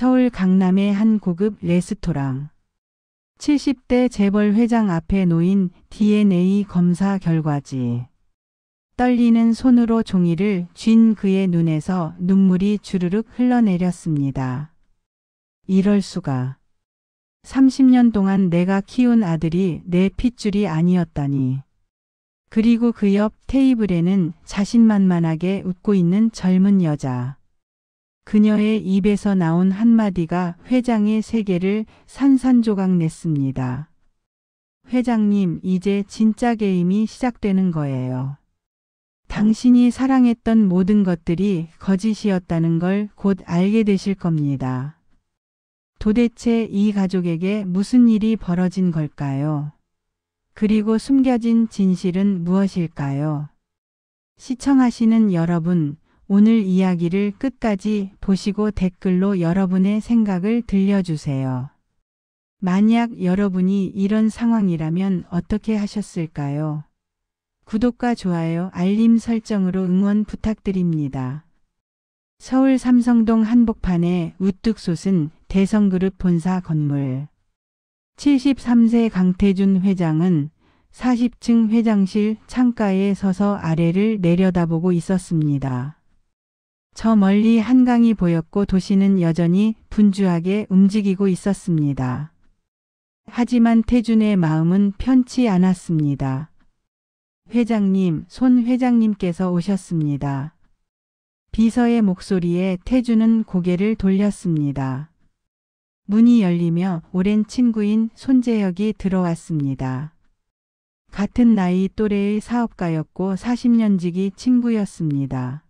서울 강남의 한 고급 레스토랑. 70대 재벌 회장 앞에 놓인 DNA 검사 결과지. 떨리는 손으로 종이를 쥔 그의 눈에서 눈물이 주르륵 흘러내렸습니다. 이럴 수가. 30년 동안 내가 키운 아들이 내 핏줄이 아니었다니. 그리고 그 옆 테이블에는 자신만만하게 웃고 있는 젊은 여자. 그녀의 입에서 나온 한마디가 회장의 세계를 산산조각 냈습니다. 회장님, 이제 진짜 게임이 시작되는 거예요. 당신이 사랑했던 모든 것들이 거짓이었다는 걸 곧 알게 되실 겁니다. 도대체 이 가족에게 무슨 일이 벌어진 걸까요? 그리고 숨겨진 진실은 무엇일까요? 시청하시는 여러분, 오늘 이야기를 끝까지 보시고 댓글로 여러분의 생각을 들려주세요. 만약 여러분이 이런 상황이라면 어떻게 하셨을까요? 구독과 좋아요, 알림 설정으로 응원 부탁드립니다. 서울 삼성동 한복판에 우뚝 솟은 대성그룹 본사 건물. 73세 강태준 회장은 40층 회장실 창가에 서서 아래를 내려다보고 있었습니다. 저 멀리 한강이 보였고 도시는 여전히 분주하게 움직이고 있었습니다. 하지만 태준의 마음은 편치 않았습니다. 회장님, 손 회장님께서 오셨습니다. 비서의 목소리에 태준은 고개를 돌렸습니다. 문이 열리며 오랜 친구인 손재혁이 들어왔습니다. 같은 나이 또래의 사업가였고 40년 지기 친구였습니다.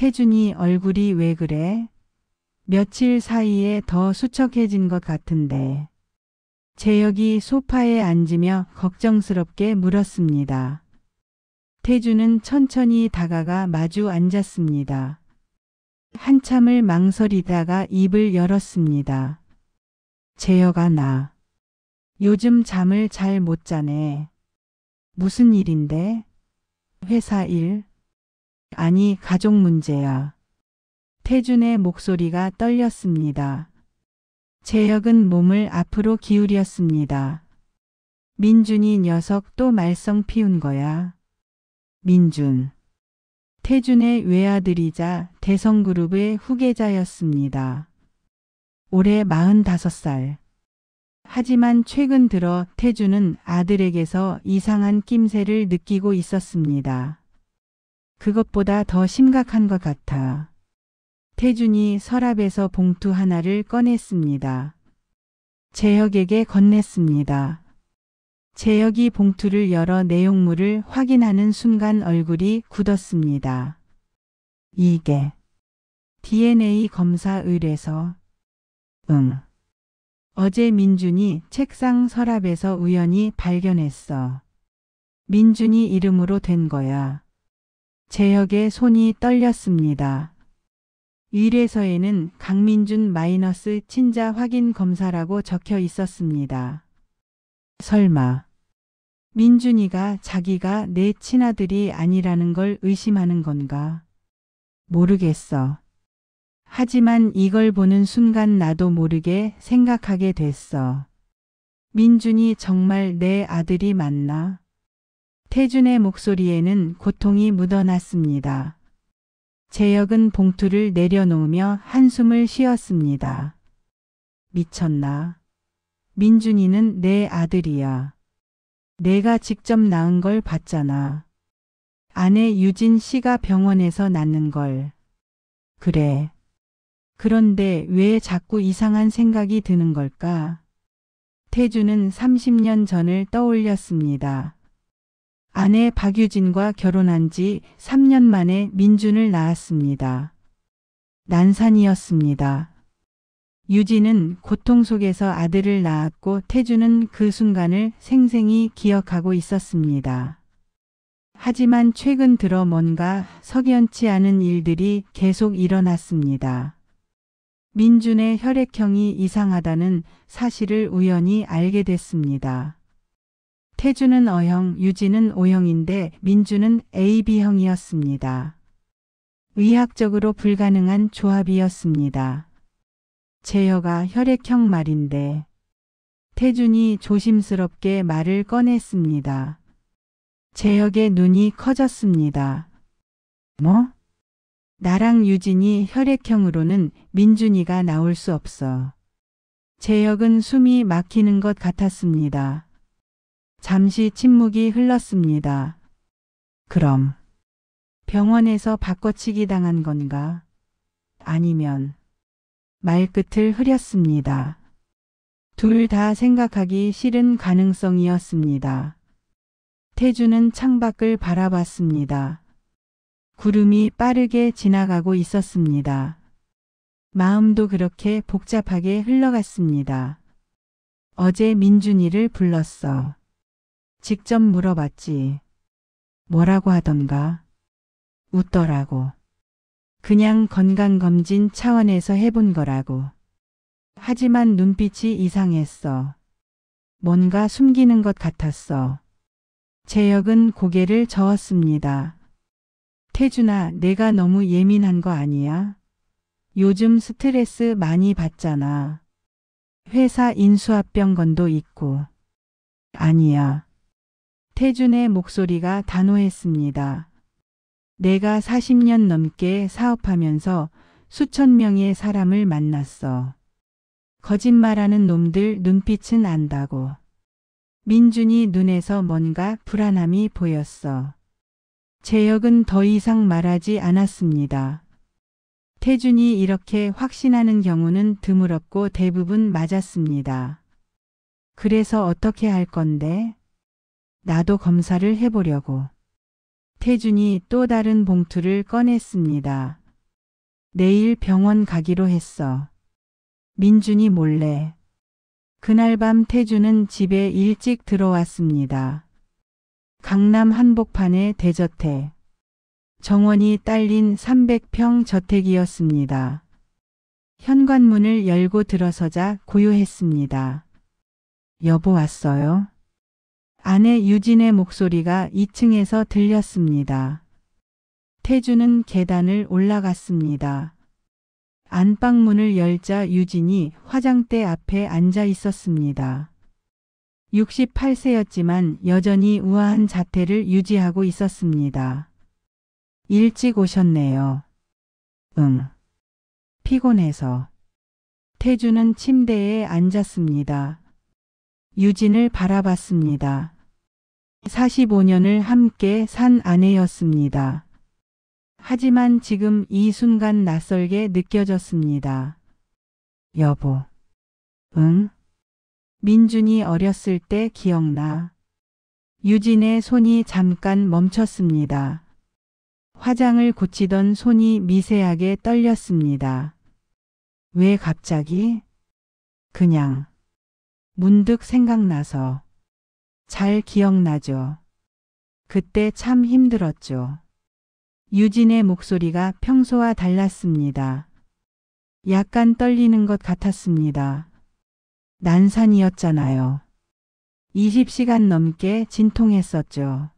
태준이 얼굴이 왜 그래? 며칠 사이에 더 수척해진 것 같은데. 재혁이 소파에 앉으며 걱정스럽게 물었습니다. 태준은 천천히 다가가 마주 앉았습니다. 한참을 망설이다가 입을 열었습니다. 재혁아, 나 요즘 잠을 잘 못 자네. 무슨 일인데? 회사 일? 아니, 가족 문제야. 태준의 목소리가 떨렸습니다. 재혁은 몸을 앞으로 기울였습니다. 민준이 녀석 또 말썽 피운 거야. 민준. 태준의 외아들이자 대성그룹의 후계자였습니다. 올해 45살. 하지만 최근 들어 태준은 아들에게서 이상한 낌새를 느끼고 있었습니다. 그것보다 더 심각한 것 같아. 태준이 서랍에서 봉투 하나를 꺼냈습니다. 재혁에게 건넸습니다. 재혁이 봉투를 열어 내용물을 확인하는 순간 얼굴이 굳었습니다. 이게 DNA 검사 의뢰서. 응. 어제 민준이 책상 서랍에서 우연히 발견했어. 민준이 이름으로 된 거야. 재혁의 손이 떨렸습니다. 의뢰서에는 강민준 마이너스 친자 확인 검사라고 적혀 있었습니다. 설마 민준이가 자기가 내 친아들이 아니라는 걸 의심하는 건가? 모르겠어. 하지만 이걸 보는 순간 나도 모르게 생각하게 됐어. 민준이 정말 내 아들이 맞나? 태준의 목소리에는 고통이 묻어났습니다. 재혁은 봉투를 내려놓으며 한숨을 쉬었습니다. 미쳤나? 민준이는 내 아들이야. 내가 직접 낳은 걸 봤잖아. 아내 유진 씨가 병원에서 낳는 걸. 그래. 그런데 왜 자꾸 이상한 생각이 드는 걸까? 태준은 30년 전을 떠올렸습니다. 아내 박유진과 결혼한 지 3년 만에 민준을 낳았습니다. 난산이었습니다. 유진은 고통 속에서 아들을 낳았고 태준은 그 순간을 생생히 기억하고 있었습니다. 하지만 최근 들어 뭔가 석연치 않은 일들이 계속 일어났습니다. 민준의 혈액형이 이상하다는 사실을 우연히 알게 됐습니다. 태준은 O형, 유진은 O형인데 민준은 AB형이었습니다. 의학적으로 불가능한 조합이었습니다. 재혁아, 혈액형 말인데. 태준이 조심스럽게 말을 꺼냈습니다. 재혁의 눈이 커졌습니다. 뭐? 나랑 유진이 혈액형으로는 민준이가 나올 수 없어. 재혁은 숨이 막히는 것 같았습니다. 잠시 침묵이 흘렀습니다. 그럼 병원에서 바꿔치기 당한 건가? 아니면 말끝을 흐렸습니다. 둘 다 생각하기 싫은 가능성이었습니다. 태주는 창밖을 바라봤습니다. 구름이 빠르게 지나가고 있었습니다. 마음도 그렇게 복잡하게 흘러갔습니다. 어제 민준이를 불렀어. 직접 물어봤지. 뭐라고 하던가? 웃더라고. 그냥 건강검진 차원에서 해본 거라고. 하지만 눈빛이 이상했어. 뭔가 숨기는 것 같았어. 재혁은 고개를 저었습니다. 태준아, 내가 너무 예민한 거 아니야? 요즘 스트레스 많이 받잖아. 회사 인수합병 건도 있고. 아니야. 태준의 목소리가 단호했습니다. 내가 40년 넘게 사업하면서 수천 명의 사람을 만났어. 거짓말하는 놈들 눈빛은 안다고. 민준이 눈에서 뭔가 불안함이 보였어. 재혁은 더 이상 말하지 않았습니다. 태준이 이렇게 확신하는 경우는 드물었고 대부분 맞았습니다. 그래서 어떻게 할 건데? 나도 검사를 해보려고. 태준이 또 다른 봉투를 꺼냈습니다. 내일 병원 가기로 했어. 민준이 몰래. 그날 밤 태준은 집에 일찍 들어왔습니다. 강남 한복판의 대저택. 정원이 딸린 300평 저택이었습니다. 현관문을 열고 들어서자 고요했습니다. 여보 왔어요? 아내 유진의 목소리가 2층에서 들렸습니다. 태준은 계단을 올라갔습니다. 안방문을 열자 유진이 화장대 앞에 앉아 있었습니다. 68세였지만 여전히 우아한 자태를 유지하고 있었습니다. 일찍 오셨네요. 응. 피곤해서. 태준은 침대에 앉았습니다. 유진을 바라봤습니다. 45년을 함께 산 아내였습니다. 하지만 지금 이 순간 낯설게 느껴졌습니다. 여보. 응? 민준이 어렸을 때 기억나. 유진의 손이 잠깐 멈췄습니다. 화장을 고치던 손이 미세하게 떨렸습니다. 왜 갑자기? 그냥. 문득 생각나서. 잘 기억나죠. 그때 참 힘들었죠. 유진의 목소리가 평소와 달랐습니다. 약간 떨리는 것 같았습니다. 난산이었잖아요. 20시간 넘게 진통했었죠.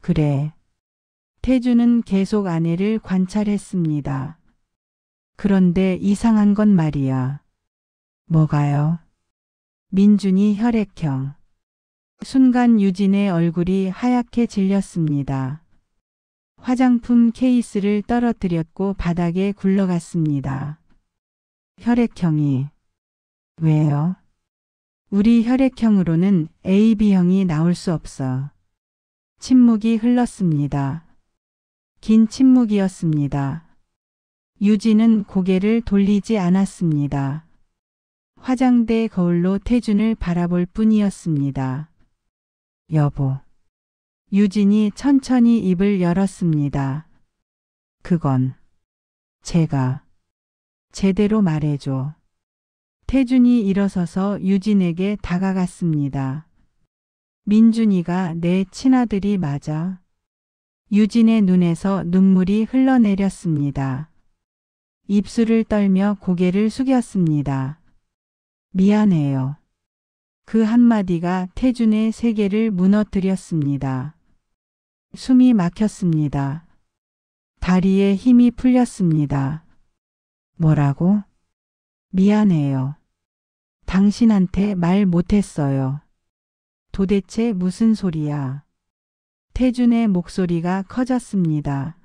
그래. 태준은 계속 아내를 관찰했습니다. 그런데 이상한 건 말이야. 뭐가요? 민준이 혈액형. 순간 유진의 얼굴이 하얗게 질렸습니다. 화장품 케이스를 떨어뜨렸고 바닥에 굴러갔습니다. 혈액형이. 왜요? 우리 혈액형으로는 AB형이 나올 수 없어. 침묵이 흘렀습니다. 긴 침묵이었습니다. 유진은 고개를 돌리지 않았습니다. 화장대 거울로 태준을 바라볼 뿐이었습니다. 여보. 유진이 천천히 입을 열었습니다. 그건 제가. 제대로 말해줘. 태준이 일어서서 유진에게 다가갔습니다. 민준이가 내 친아들이 맞아? 유진의 눈에서 눈물이 흘러내렸습니다. 입술을 떨며 고개를 숙였습니다. 미안해요. 그 한마디가 태준의 세계를 무너뜨렸습니다. 숨이 막혔습니다. 다리에 힘이 풀렸습니다. 뭐라고? 미안해요. 당신한테 말 못했어요. 도대체 무슨 소리야? 태준의 목소리가 커졌습니다.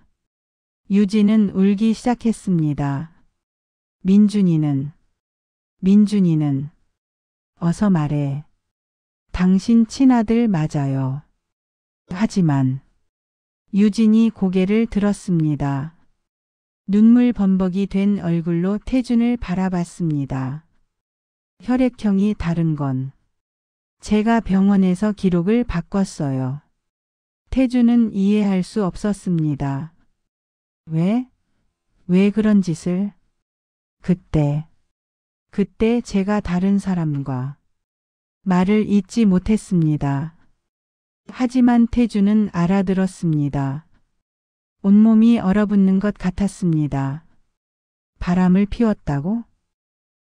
유진은 울기 시작했습니다. 민준이는 어서 말해. 당신 친아들 맞아요. 하지만 유진이 고개를 들었습니다. 눈물 범벅이 된 얼굴로 태준을 바라봤습니다. 혈액형이 다른 건 제가 병원에서 기록을 바꿨어요. 태준은 이해할 수 없었습니다. 왜? 왜 그런 짓을? 그때 제가 다른 사람과 말을 잇지 못했습니다. 하지만 태준은 알아들었습니다. 온몸이 얼어붙는 것 같았습니다. 바람을 피웠다고?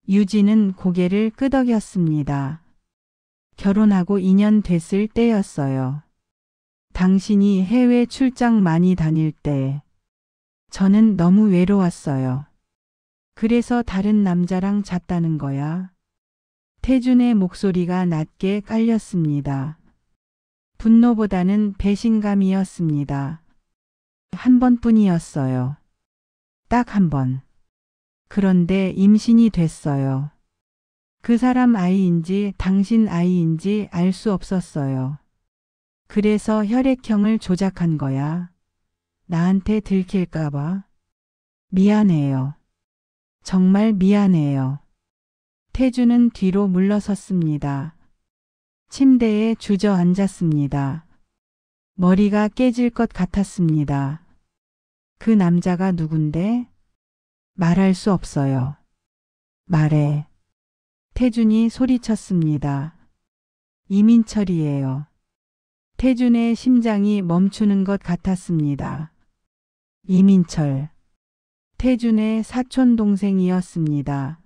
유진은 고개를 끄덕였습니다. 결혼하고 2년 됐을 때였어요. 당신이 해외 출장 많이 다닐 때 저는 너무 외로웠어요. 그래서 다른 남자랑 잤다는 거야. 태준의 목소리가 낮게 깔렸습니다. 분노보다는 배신감이었습니다. 한 번뿐이었어요. 딱 한 번. 그런데 임신이 됐어요. 그 사람 아이인지 당신 아이인지 알 수 없었어요. 그래서 혈액형을 조작한 거야. 나한테 들킬까봐. 미안해요. 정말 미안해요. 태준은 뒤로 물러섰습니다. 침대에 주저앉았습니다. 머리가 깨질 것 같았습니다. 그 남자가 누군데? 말할 수 없어요. 말해. 태준이 소리쳤습니다. 이민철이에요. 태준의 심장이 멈추는 것 같았습니다. 이민철. 태준의 사촌 동생이었습니다.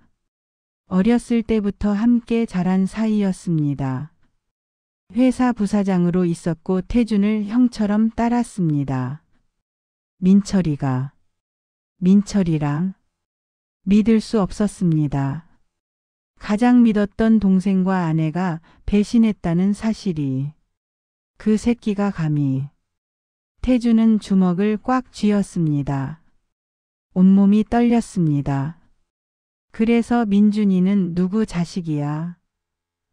어렸을 때부터 함께 자란 사이였습니다. 회사 부사장으로 있었고 태준을 형처럼 따랐습니다. 민철이랑 믿을 수 없었습니다. 가장 믿었던 동생과 아내가 배신했다는 사실이. 그 새끼가 감히. 태준은 주먹을 꽉 쥐었습니다. 온몸이 떨렸습니다. 그래서 민준이는 누구 자식이야?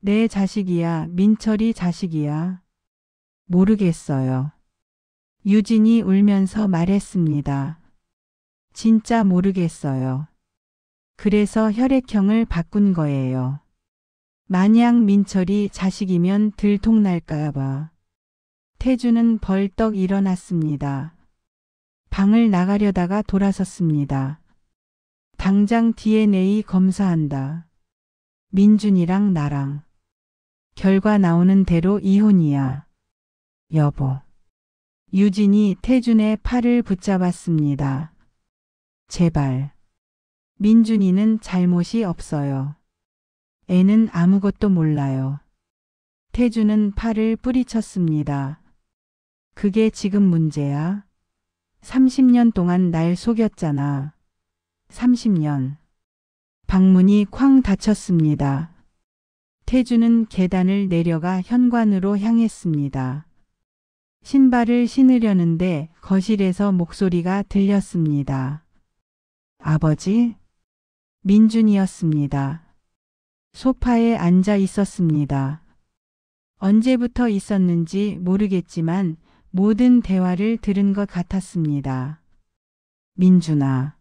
내 자식이야, 민철이 자식이야? 모르겠어요. 유진이 울면서 말했습니다. 진짜 모르겠어요. 그래서 혈액형을 바꾼 거예요. 만약 민철이 자식이면 들통날까봐. 태준은 벌떡 일어났습니다. 방을 나가려다가 돌아섰습니다. 당장 DNA 검사한다. 민준이랑 나랑. 결과 나오는 대로 이혼이야. 여보. 유진이 태준의 팔을 붙잡았습니다. 제발. 민준이는 잘못이 없어요. 애는 아무것도 몰라요. 태준은 팔을 뿌리쳤습니다. 그게 지금 문제야? 30년 동안 날 속였잖아. 30년. 방문이 쾅 닫혔습니다. 태준은 계단을 내려가 현관으로 향했습니다. 신발을 신으려는데 거실에서 목소리가 들렸습니다. 아버지? 민준이었습니다. 소파에 앉아 있었습니다. 언제부터 있었는지 모르겠지만 모든 대화를 들은 것 같았습니다. 민준아.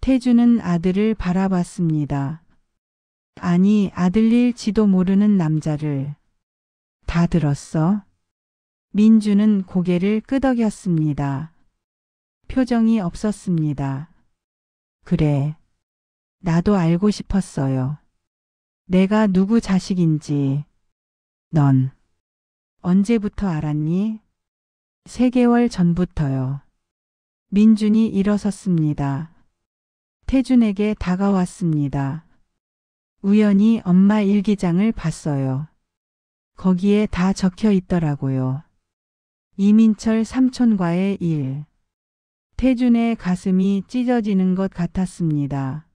태준은 아들을 바라봤습니다. 아니, 아들일지도 모르는 남자를. 다 들었어? 민준은 고개를 끄덕였습니다. 표정이 없었습니다. 그래. 나도 알고 싶었어요. 내가 누구 자식인지. 넌 언제부터 알았니? 3개월 전부터요. 민준이 일어섰습니다. 태준에게 다가왔습니다. 우연히 엄마 일기장을 봤어요. 거기에 다 적혀 있더라고요. 이민철 삼촌과의 일. 태준의 가슴이 찢어지는 것 같았습니다.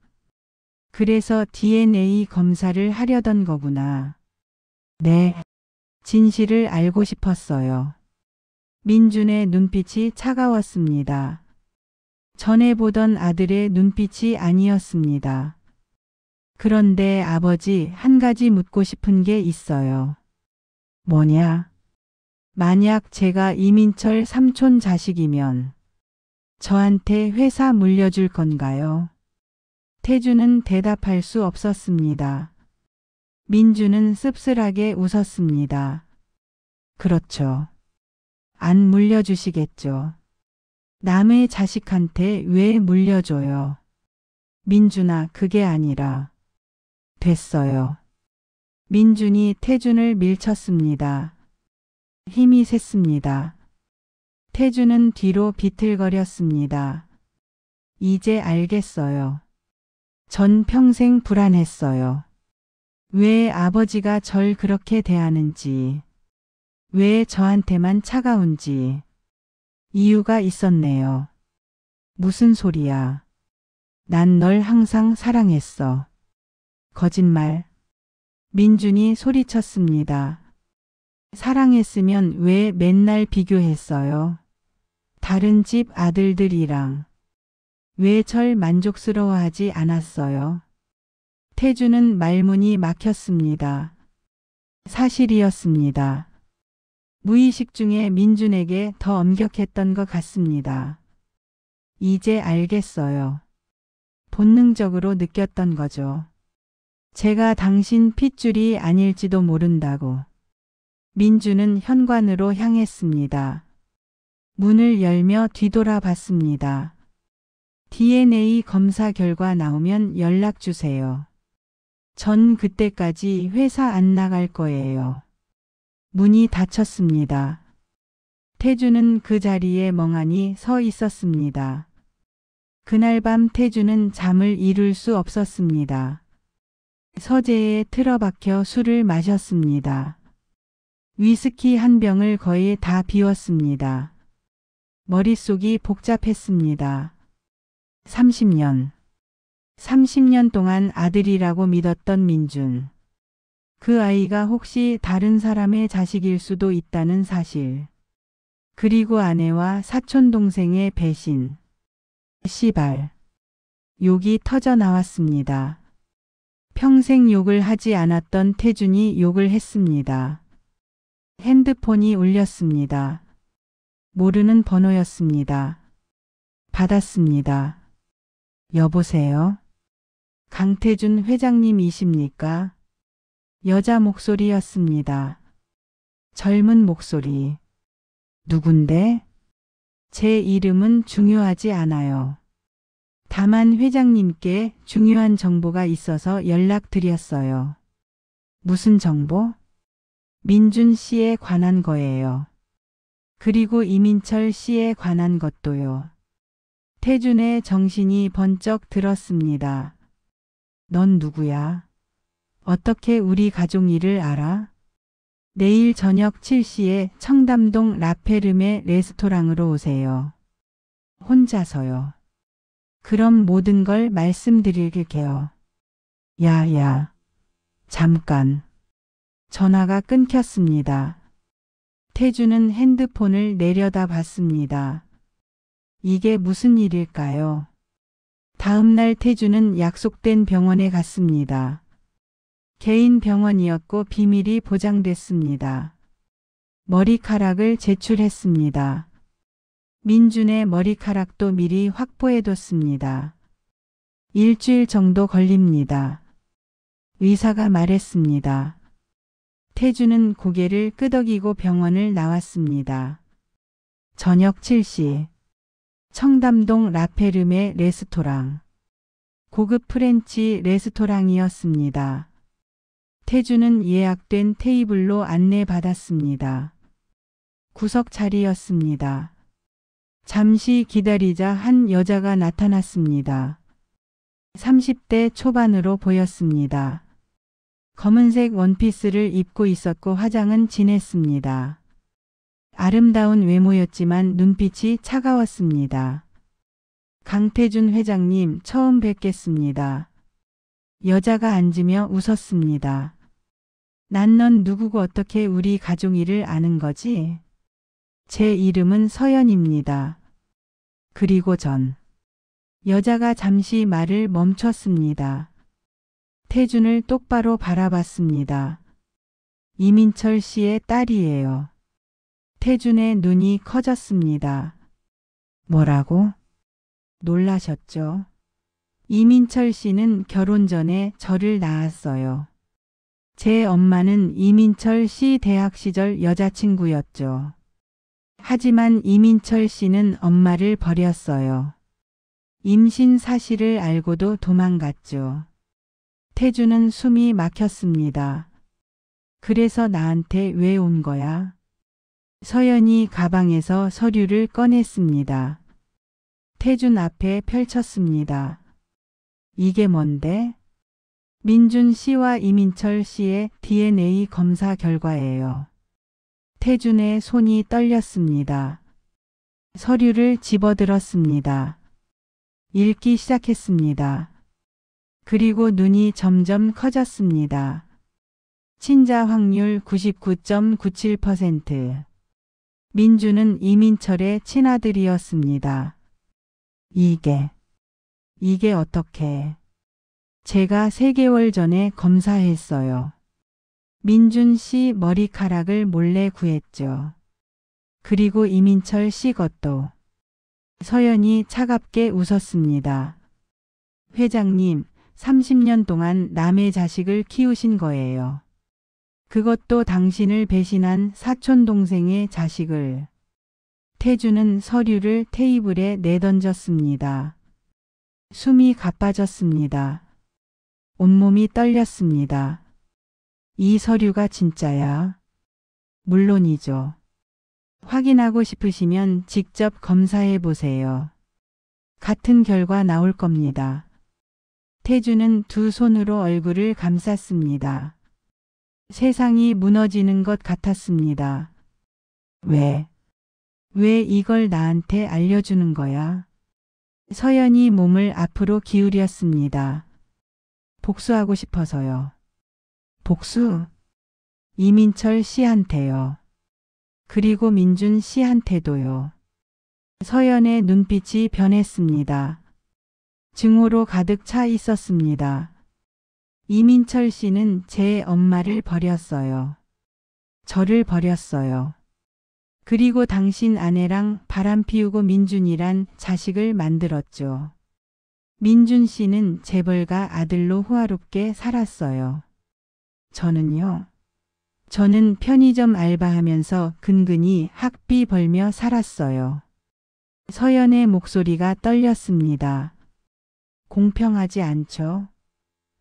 그래서 DNA 검사를 하려던 거구나. 네. 진실을 알고 싶었어요. 민준의 눈빛이 차가웠습니다. 전에 보던 아들의 눈빛이 아니었습니다. 그런데 아버지, 한 가지 묻고 싶은 게 있어요. 뭐냐? 만약 제가 이민철 삼촌 자식이면 저한테 회사 물려줄 건가요? 태주는 대답할 수 없었습니다. 민주는 씁쓸하게 웃었습니다. 그렇죠. 안 물려주시겠죠. 남의 자식한테 왜 물려줘요? 민준아, 그게 아니라. 됐어요. 민준이 태준을 밀쳤습니다. 힘이 셌습니다. 태준은 뒤로 비틀거렸습니다. 이제 알겠어요. 전 평생 불안했어요. 왜 아버지가 절 그렇게 대하는지, 왜 저한테만 차가운지. 이유가 있었네요. 무슨 소리야. 난 널 항상 사랑했어. 거짓말. 민준이 소리쳤습니다. 사랑했으면 왜 맨날 비교했어요? 다른 집 아들들이랑. 왜 절 만족스러워하지 않았어요? 태주는 말문이 막혔습니다. 사실이었습니다. 무의식 중에 민준에게 더 엄격했던 것 같습니다. 이제 알겠어요. 본능적으로 느꼈던 거죠. 제가 당신 핏줄이 아닐지도 모른다고. 민준은 현관으로 향했습니다. 문을 열며 뒤돌아봤습니다. DNA 검사 결과 나오면 연락 주세요. 전 그때까지 회사 안 나갈 거예요. 문이 닫혔습니다. 태주는 그 자리에 멍하니 서 있었습니다. 그날 밤 태주는 잠을 이룰 수 없었습니다. 서재에 틀어박혀 술을 마셨습니다. 위스키 한 병을 거의 다 비웠습니다. 머릿속이 복잡했습니다. 30년 동안 아들이라고 믿었던 민준. 그 아이가 혹시 다른 사람의 자식일 수도 있다는 사실. 그리고 아내와 사촌 동생의 배신. 씨발. 욕이 터져 나왔습니다. 평생 욕을 하지 않았던 태준이 욕을 했습니다. 핸드폰이 울렸습니다. 모르는 번호였습니다. 받았습니다. 여보세요? 강태준 회장님이십니까? 여자 목소리였습니다. 젊은 목소리. 누군데? 제 이름은 중요하지 않아요. 다만 회장님께 중요한 정보가 있어서 연락드렸어요. 무슨 정보? 민준 씨에 관한 거예요. 그리고 이민철 씨에 관한 것도요. 태준의 정신이 번쩍 들었습니다. 넌 누구야? 어떻게 우리 가족 일을 알아? 내일 저녁 7시에 청담동 라페르메 레스토랑으로 오세요. 혼자서요. 그럼 모든 걸 말씀드릴게요. 야. 잠깐. 전화가 끊겼습니다. 태주는 핸드폰을 내려다 봤습니다. 이게 무슨 일일까요? 다음 날 태주는 약속된 병원에 갔습니다. 개인 병원이었고 비밀이 보장됐습니다. 머리카락을 제출했습니다. 민준의 머리카락도 미리 확보해뒀습니다. 일주일 정도 걸립니다. 의사가 말했습니다. 태주는 고개를 끄덕이고 병원을 나왔습니다. 저녁 7시. 청담동 라페르메 레스토랑. 고급 프렌치 레스토랑이었습니다. 태주는 예약된 테이블로 안내받았습니다. 구석 자리였습니다. 잠시 기다리자 한 여자가 나타났습니다. 30대 초반으로 보였습니다. 검은색 원피스를 입고 있었고 화장은 진했습니다. 아름다운 외모였지만 눈빛이 차가웠습니다. 강태준 회장님, 처음 뵙겠습니다. 여자가 앉으며 웃었습니다. 난 넌 누구고 어떻게 우리 가족 일을 아는 거지? 제 이름은 서연입니다. 그리고 전. 여자가 잠시 말을 멈췄습니다. 태준을 똑바로 바라봤습니다. 이민철 씨의 딸이에요. 태준의 눈이 커졌습니다. 뭐라고? 놀라셨죠? 이민철 씨는 결혼 전에 저를 낳았어요. 제 엄마는 이민철 씨 대학 시절 여자친구였죠. 하지만 이민철 씨는 엄마를 버렸어요. 임신 사실을 알고도 도망갔죠. 태주는 숨이 막혔습니다. 그래서 나한테 왜 온 거야? 서연이 가방에서 서류를 꺼냈습니다. 태준 앞에 펼쳤습니다. 이게 뭔데? 민준 씨와 이민철 씨의 DNA 검사 결과예요. 태준의 손이 떨렸습니다. 서류를 집어들었습니다. 읽기 시작했습니다. 그리고 눈이 점점 커졌습니다. 친자 확률 99.97%. 민주는 이민철의 친아들이었습니다. 이게 어떻게? 제가 3개월 전에 검사했어요. 민준 씨 머리카락을 몰래 구했죠. 그리고 이민철 씨 것도. 서연이 차갑게 웃었습니다. 회장님, 30년 동안 남의 자식을 키우신 거예요. 그것도 당신을 배신한 사촌 동생의 자식을. 태주는 서류를 테이블에 내던졌습니다. 숨이 가빠졌습니다. 온몸이 떨렸습니다. 이 서류가 진짜야? 물론이죠. 확인하고 싶으시면 직접 검사해 보세요. 같은 결과 나올 겁니다. 태주는 두 손으로 얼굴을 감쌌습니다. 세상이 무너지는 것 같았습니다. 왜 이걸 나한테 알려주는 거야? 서연이 몸을 앞으로 기울였습니다. 복수하고 싶어서요. 복수? 이민철 씨한테요. 그리고 민준 씨한테도요. 서연의 눈빛이 변했습니다. 증오로 가득 차 있었습니다. 이민철 씨는 제 엄마를 버렸어요. 저를 버렸어요. 그리고 당신 아내랑 바람 피우고 민준이란 자식을 만들었죠. 민준 씨는 재벌가 아들로 호화롭게 살았어요. 저는요. 저는 편의점 알바하면서 근근히 학비 벌며 살았어요. 서연의 목소리가 떨렸습니다. 공평하지 않죠?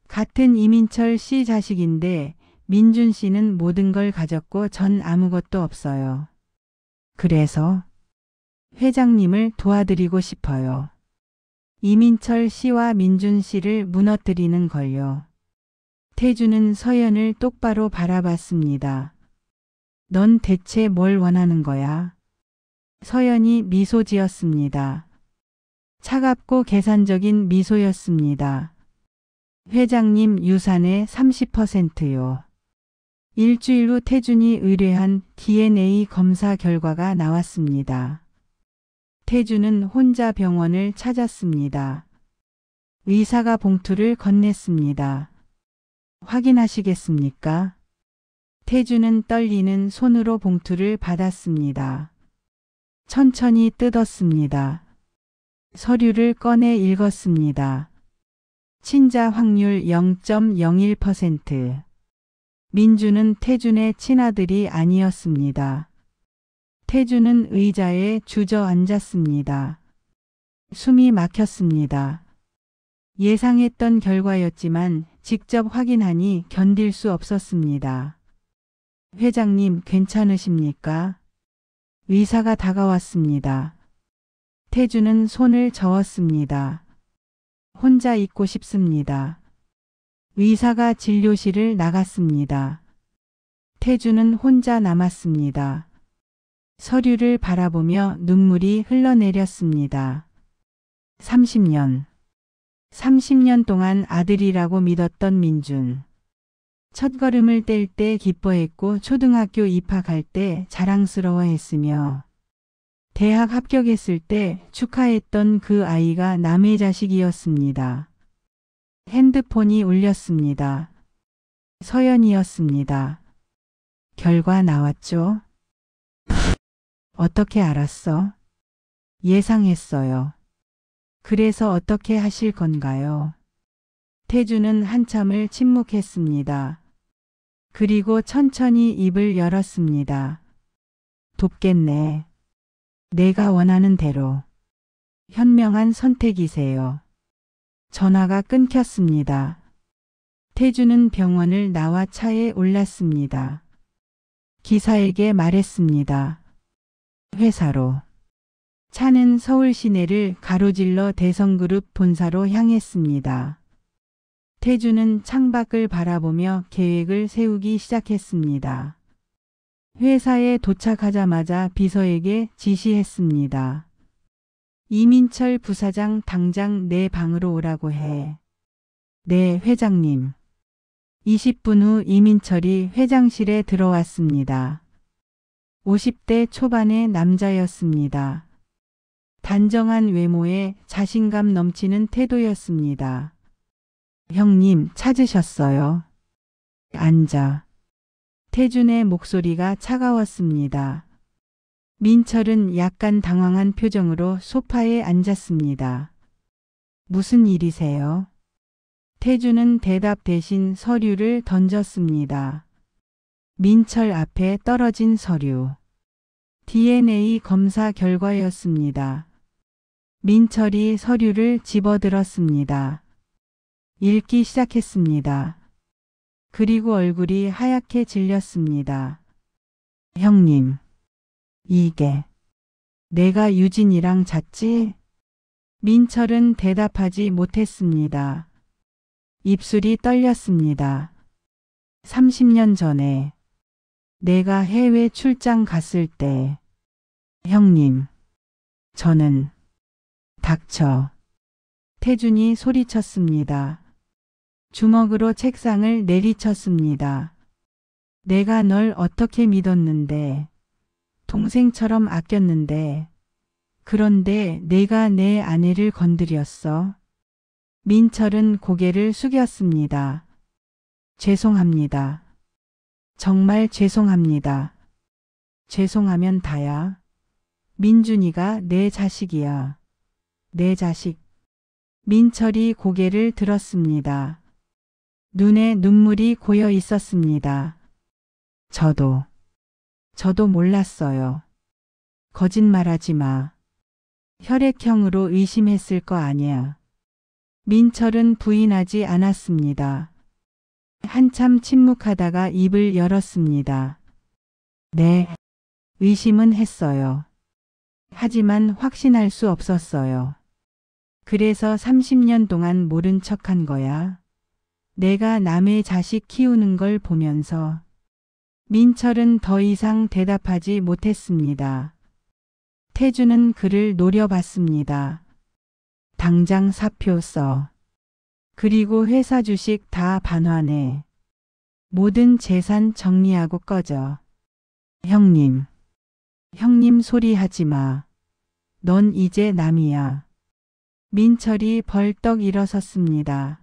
같은 이민철 씨 자식인데 민준 씨는 모든 걸 가졌고 전 아무것도 없어요. 그래서 회장님을 도와드리고 싶어요. 이민철 씨와 민준 씨를 무너뜨리는 걸요. 태주는 서연을 똑바로 바라봤습니다. 넌 대체 뭘 원하는 거야? 서연이 미소 지었습니다. 차갑고 계산적인 미소였습니다. 회장님 유산의 30%요. 일주일 후 태준이 의뢰한 DNA 검사 결과가 나왔습니다. 태준은 혼자 병원을 찾았습니다. 의사가 봉투를 건넸습니다. 확인하시겠습니까? 태준은 떨리는 손으로 봉투를 받았습니다. 천천히 뜯었습니다. 서류를 꺼내 읽었습니다. 친자 확률 0.01%. 민주는 태준의 친아들이 아니었습니다. 태준은 의자에 주저앉았습니다. 숨이 막혔습니다. 예상했던 결과였지만 직접 확인하니 견딜 수 없었습니다. 회장님 괜찮으십니까? 의사가 다가왔습니다. 태준은 손을 저었습니다. 혼자 있고 싶습니다. 의사가 진료실을 나갔습니다. 태준은 혼자 남았습니다. 서류를 바라보며 눈물이 흘러내렸습니다. 30년. 30년 동안 아들이라고 믿었던 민준. 첫걸음을 뗄 때 기뻐했고 초등학교 입학할 때 자랑스러워했으며 대학 합격했을 때 축하했던 그 아이가 남의 자식이었습니다. 핸드폰이 울렸습니다. 서연이었습니다. 결과 나왔죠? 어떻게 알았어? 예상했어요. 그래서 어떻게 하실 건가요? 태주는 한참을 침묵했습니다. 그리고 천천히 입을 열었습니다. 돕겠네. 내가 원하는 대로. 현명한 선택이세요. 전화가 끊겼습니다. 태주는 병원을 나와 차에 올랐습니다. 기사에게 말했습니다. 회사로. 차는 서울 시내를 가로질러 대성그룹 본사로 향했습니다. 태주는 창밖을 바라보며 계획을 세우기 시작했습니다. 회사에 도착하자마자 비서에게 지시했습니다. 이민철 부사장 당장 내 방으로 오라고 해. 네, 회장님. 20분 후 이민철이 회장실에 들어왔습니다. 50대 초반의 남자였습니다. 단정한 외모에 자신감 넘치는 태도였습니다. 형님, 찾으셨어요? 앉아. 태준의 목소리가 차가웠습니다. 민철은 약간 당황한 표정으로 소파에 앉았습니다. 무슨 일이세요? 태준은 대답 대신 서류를 던졌습니다. 민철 앞에 떨어진 서류. DNA 검사 결과였습니다. 민철이 서류를 집어들었습니다. 읽기 시작했습니다. 그리고 얼굴이 하얗게 질렸습니다. 형님, 이게 내가 유진이랑 잤지? 민철은 대답하지 못했습니다. 입술이 떨렸습니다. 30년 전에 내가 해외 출장 갔을 때 형님, 저는 닥쳐. 태준이 소리쳤습니다. 주먹으로 책상을 내리쳤습니다. 내가 널 어떻게 믿었는데, 동생처럼 아꼈는데, 그런데 내가 내 아내를 건드렸어. 민철은 고개를 숙였습니다. 죄송합니다. 정말 죄송합니다. 죄송하면 다야. 민준이가 내 자식이야. 내 자식. 민철이 고개를 들었습니다. 눈에 눈물이 고여 있었습니다. 저도 몰랐어요. 거짓말하지 마. 혈액형으로 의심했을 거 아니야. 민철은 부인하지 않았습니다. 한참 침묵하다가 입을 열었습니다. 네, 의심은 했어요. 하지만 확신할 수 없었어요. 그래서 30년 동안 모른 척한 거야. 내가 남의 자식 키우는 걸 보면서. 민철은 더 이상 대답하지 못했습니다. 태주는 그를 노려봤습니다. 당장 사표 써. 그리고 회사 주식 다 반환해. 모든 재산 정리하고 꺼져. 형님 소리 하지 마. 넌 이제 남이야. 민철이 벌떡 일어섰습니다.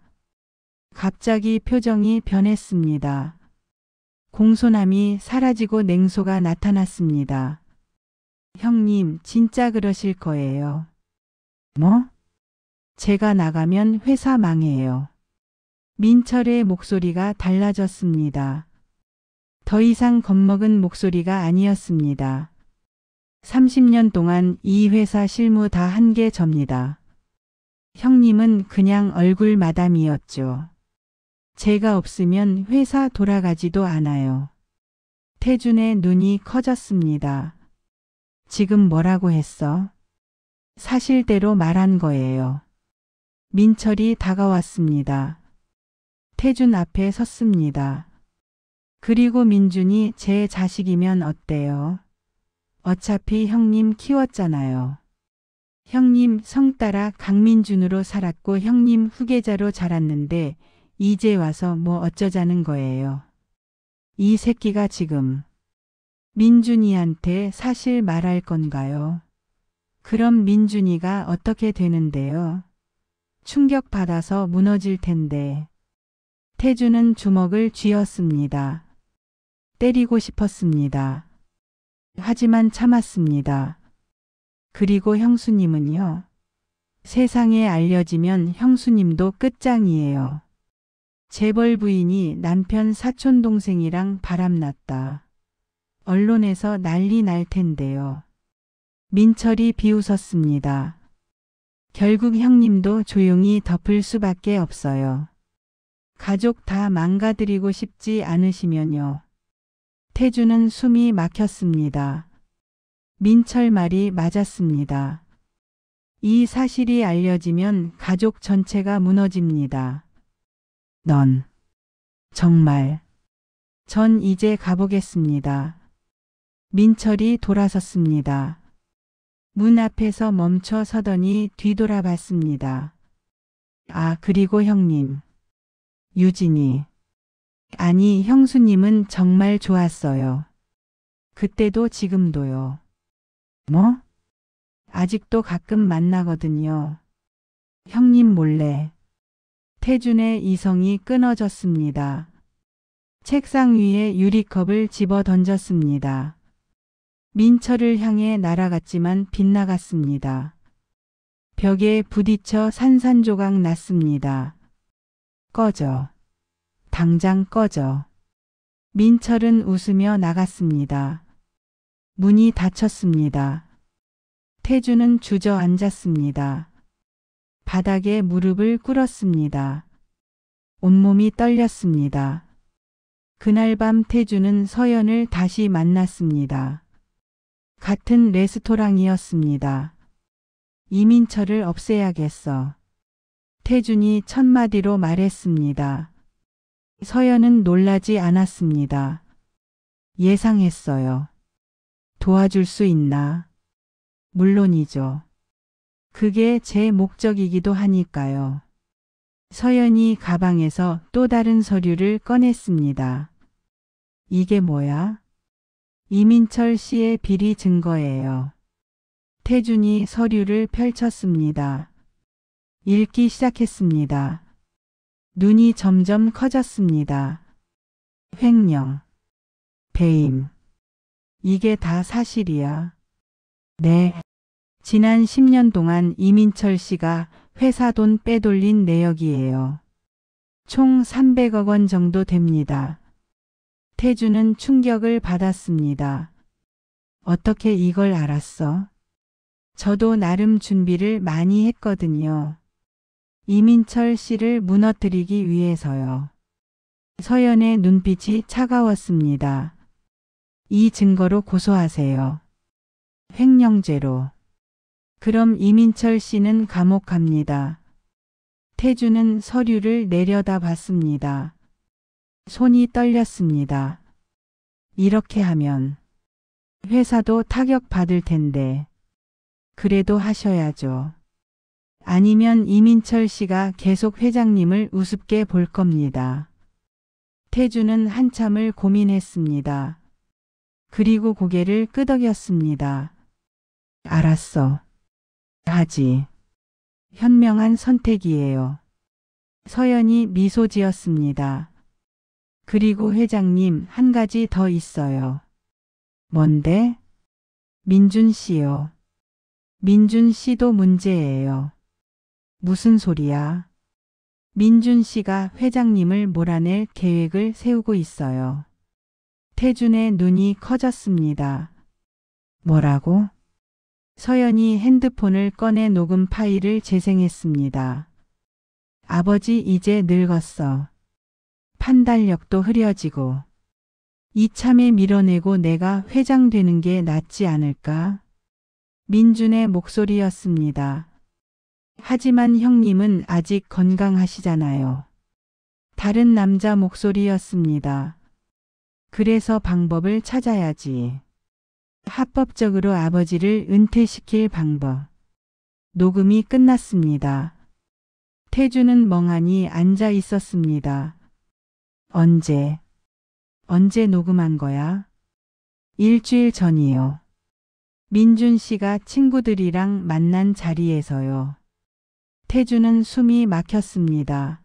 갑자기 표정이 변했습니다. 공손함이 사라지고 냉소가 나타났습니다. 형님, 진짜 그러실 거예요. 뭐? 제가 나가면 회사 망해요. 민철의 목소리가 달라졌습니다. 더 이상 겁먹은 목소리가 아니었습니다. 30년 동안 이 회사 실무 다 한 게 접니다. 형님은 그냥 얼굴 마담이었죠. 제가 없으면 회사 돌아가지도 않아요. 태준의 눈이 커졌습니다. 지금 뭐라고 했어? 사실대로 말한 거예요. 민철이 다가왔습니다. 태준 앞에 섰습니다. 그리고 민준이 제 자식이면 어때요? 어차피 형님 키웠잖아요. 형님 성 따라 강민준으로 살았고 형님 후계자로 자랐는데 이제 와서 뭐 어쩌자는 거예요. 이 새끼가 지금 민준이한테 사실 말할 건가요? 그럼 민준이가 어떻게 되는데요? 충격받아서 무너질 텐데. 태주는 주먹을 쥐었습니다. 때리고 싶었습니다. 하지만 참았습니다. 그리고 형수님은요? 세상에 알려지면 형수님도 끝장이에요. 재벌 부인이 남편 사촌 동생이랑 바람났다. 언론에서 난리 날 텐데요. 민철이 비웃었습니다. 결국 형님도 조용히 덮을 수밖에 없어요. 가족 다 망가뜨리고 싶지 않으시면요. 태주는 숨이 막혔습니다. 민철 말이 맞았습니다. 이 사실이 알려지면 가족 전체가 무너집니다. 넌 정말 전 이제 가보겠습니다. 민철이 돌아섰습니다. 문 앞에서 멈춰 서더니 뒤돌아봤습니다. 아, 그리고 형님. 유진이. 아니, 형수님은 정말 좋았어요. 그때도 지금도요. 뭐? 아직도 가끔 만나거든요. 형님 몰래. 태준의 이성이 끊어졌습니다. 책상 위에 유리컵을 집어 던졌습니다. 민철을 향해 날아갔지만 빗나갔습니다. 벽에 부딪혀 산산조각 났습니다. 꺼져. 당장 꺼져. 민철은 웃으며 나갔습니다. 문이 닫혔습니다. 태주는 주저앉았습니다. 바닥에 무릎을 꿇었습니다. 온몸이 떨렸습니다. 그날 밤 태주는 서연을 다시 만났습니다. 같은 레스토랑이었습니다. 이민철을 없애야겠어. 태준이 첫마디로 말했습니다. 서연은 놀라지 않았습니다. 예상했어요. 도와줄 수 있나? 물론이죠. 그게 제 목적이기도 하니까요. 서연이 가방에서 또 다른 서류를 꺼냈습니다. 이게 뭐야? 이민철 씨의 비리 증거예요. 태준이 서류를 펼쳤습니다. 읽기 시작했습니다. 눈이 점점 커졌습니다. 횡령, 배임. 이게 다 사실이야. 네. 지난 10년 동안 이민철 씨가 회사 돈 빼돌린 내역이에요. 총 300억 원 정도 됩니다. 태주는 충격을 받았습니다. 어떻게 이걸 알았어? 저도 나름 준비를 많이 했거든요. 이민철 씨를 무너뜨리기 위해서요. 서연의 눈빛이 차가웠습니다. 이 증거로 고소하세요. 횡령죄로. 그럼 이민철 씨는 감옥 갑니다. 태주는 서류를 내려다봤습니다. 손이 떨렸습니다. 이렇게 하면 회사도 타격받을 텐데. 그래도 하셔야죠. 아니면 이민철 씨가 계속 회장님을 우습게 볼 겁니다. 태주는 한참을 고민했습니다. 그리고 고개를 끄덕였습니다. 알았어. 하지. 현명한 선택이에요. 서연이 미소 지었습니다. 그리고 회장님, 한 가지 더 있어요. 뭔데? 민준 씨요. 민준 씨도 문제예요. 무슨 소리야? 민준 씨가 회장님을 몰아낼 계획을 세우고 있어요. 태준의 눈이 커졌습니다. 뭐라고? 서연이 핸드폰을 꺼내 녹음 파일을 재생했습니다. 아버지 이제 늙었어. 판단력도 흐려지고. 이참에 밀어내고 내가 회장 되는 게 낫지 않을까? 민준의 목소리였습니다. 하지만 형님은 아직 건강하시잖아요. 다른 남자 목소리였습니다. 그래서 방법을 찾아야지. 합법적으로 아버지를 은퇴시킬 방법. 녹음이 끝났습니다. 태주는 멍하니 앉아 있었습니다. 언제 녹음한 거야? 일주일 전이요. 민준 씨가 친구들이랑 만난 자리에서요. 태주는 숨이 막혔습니다.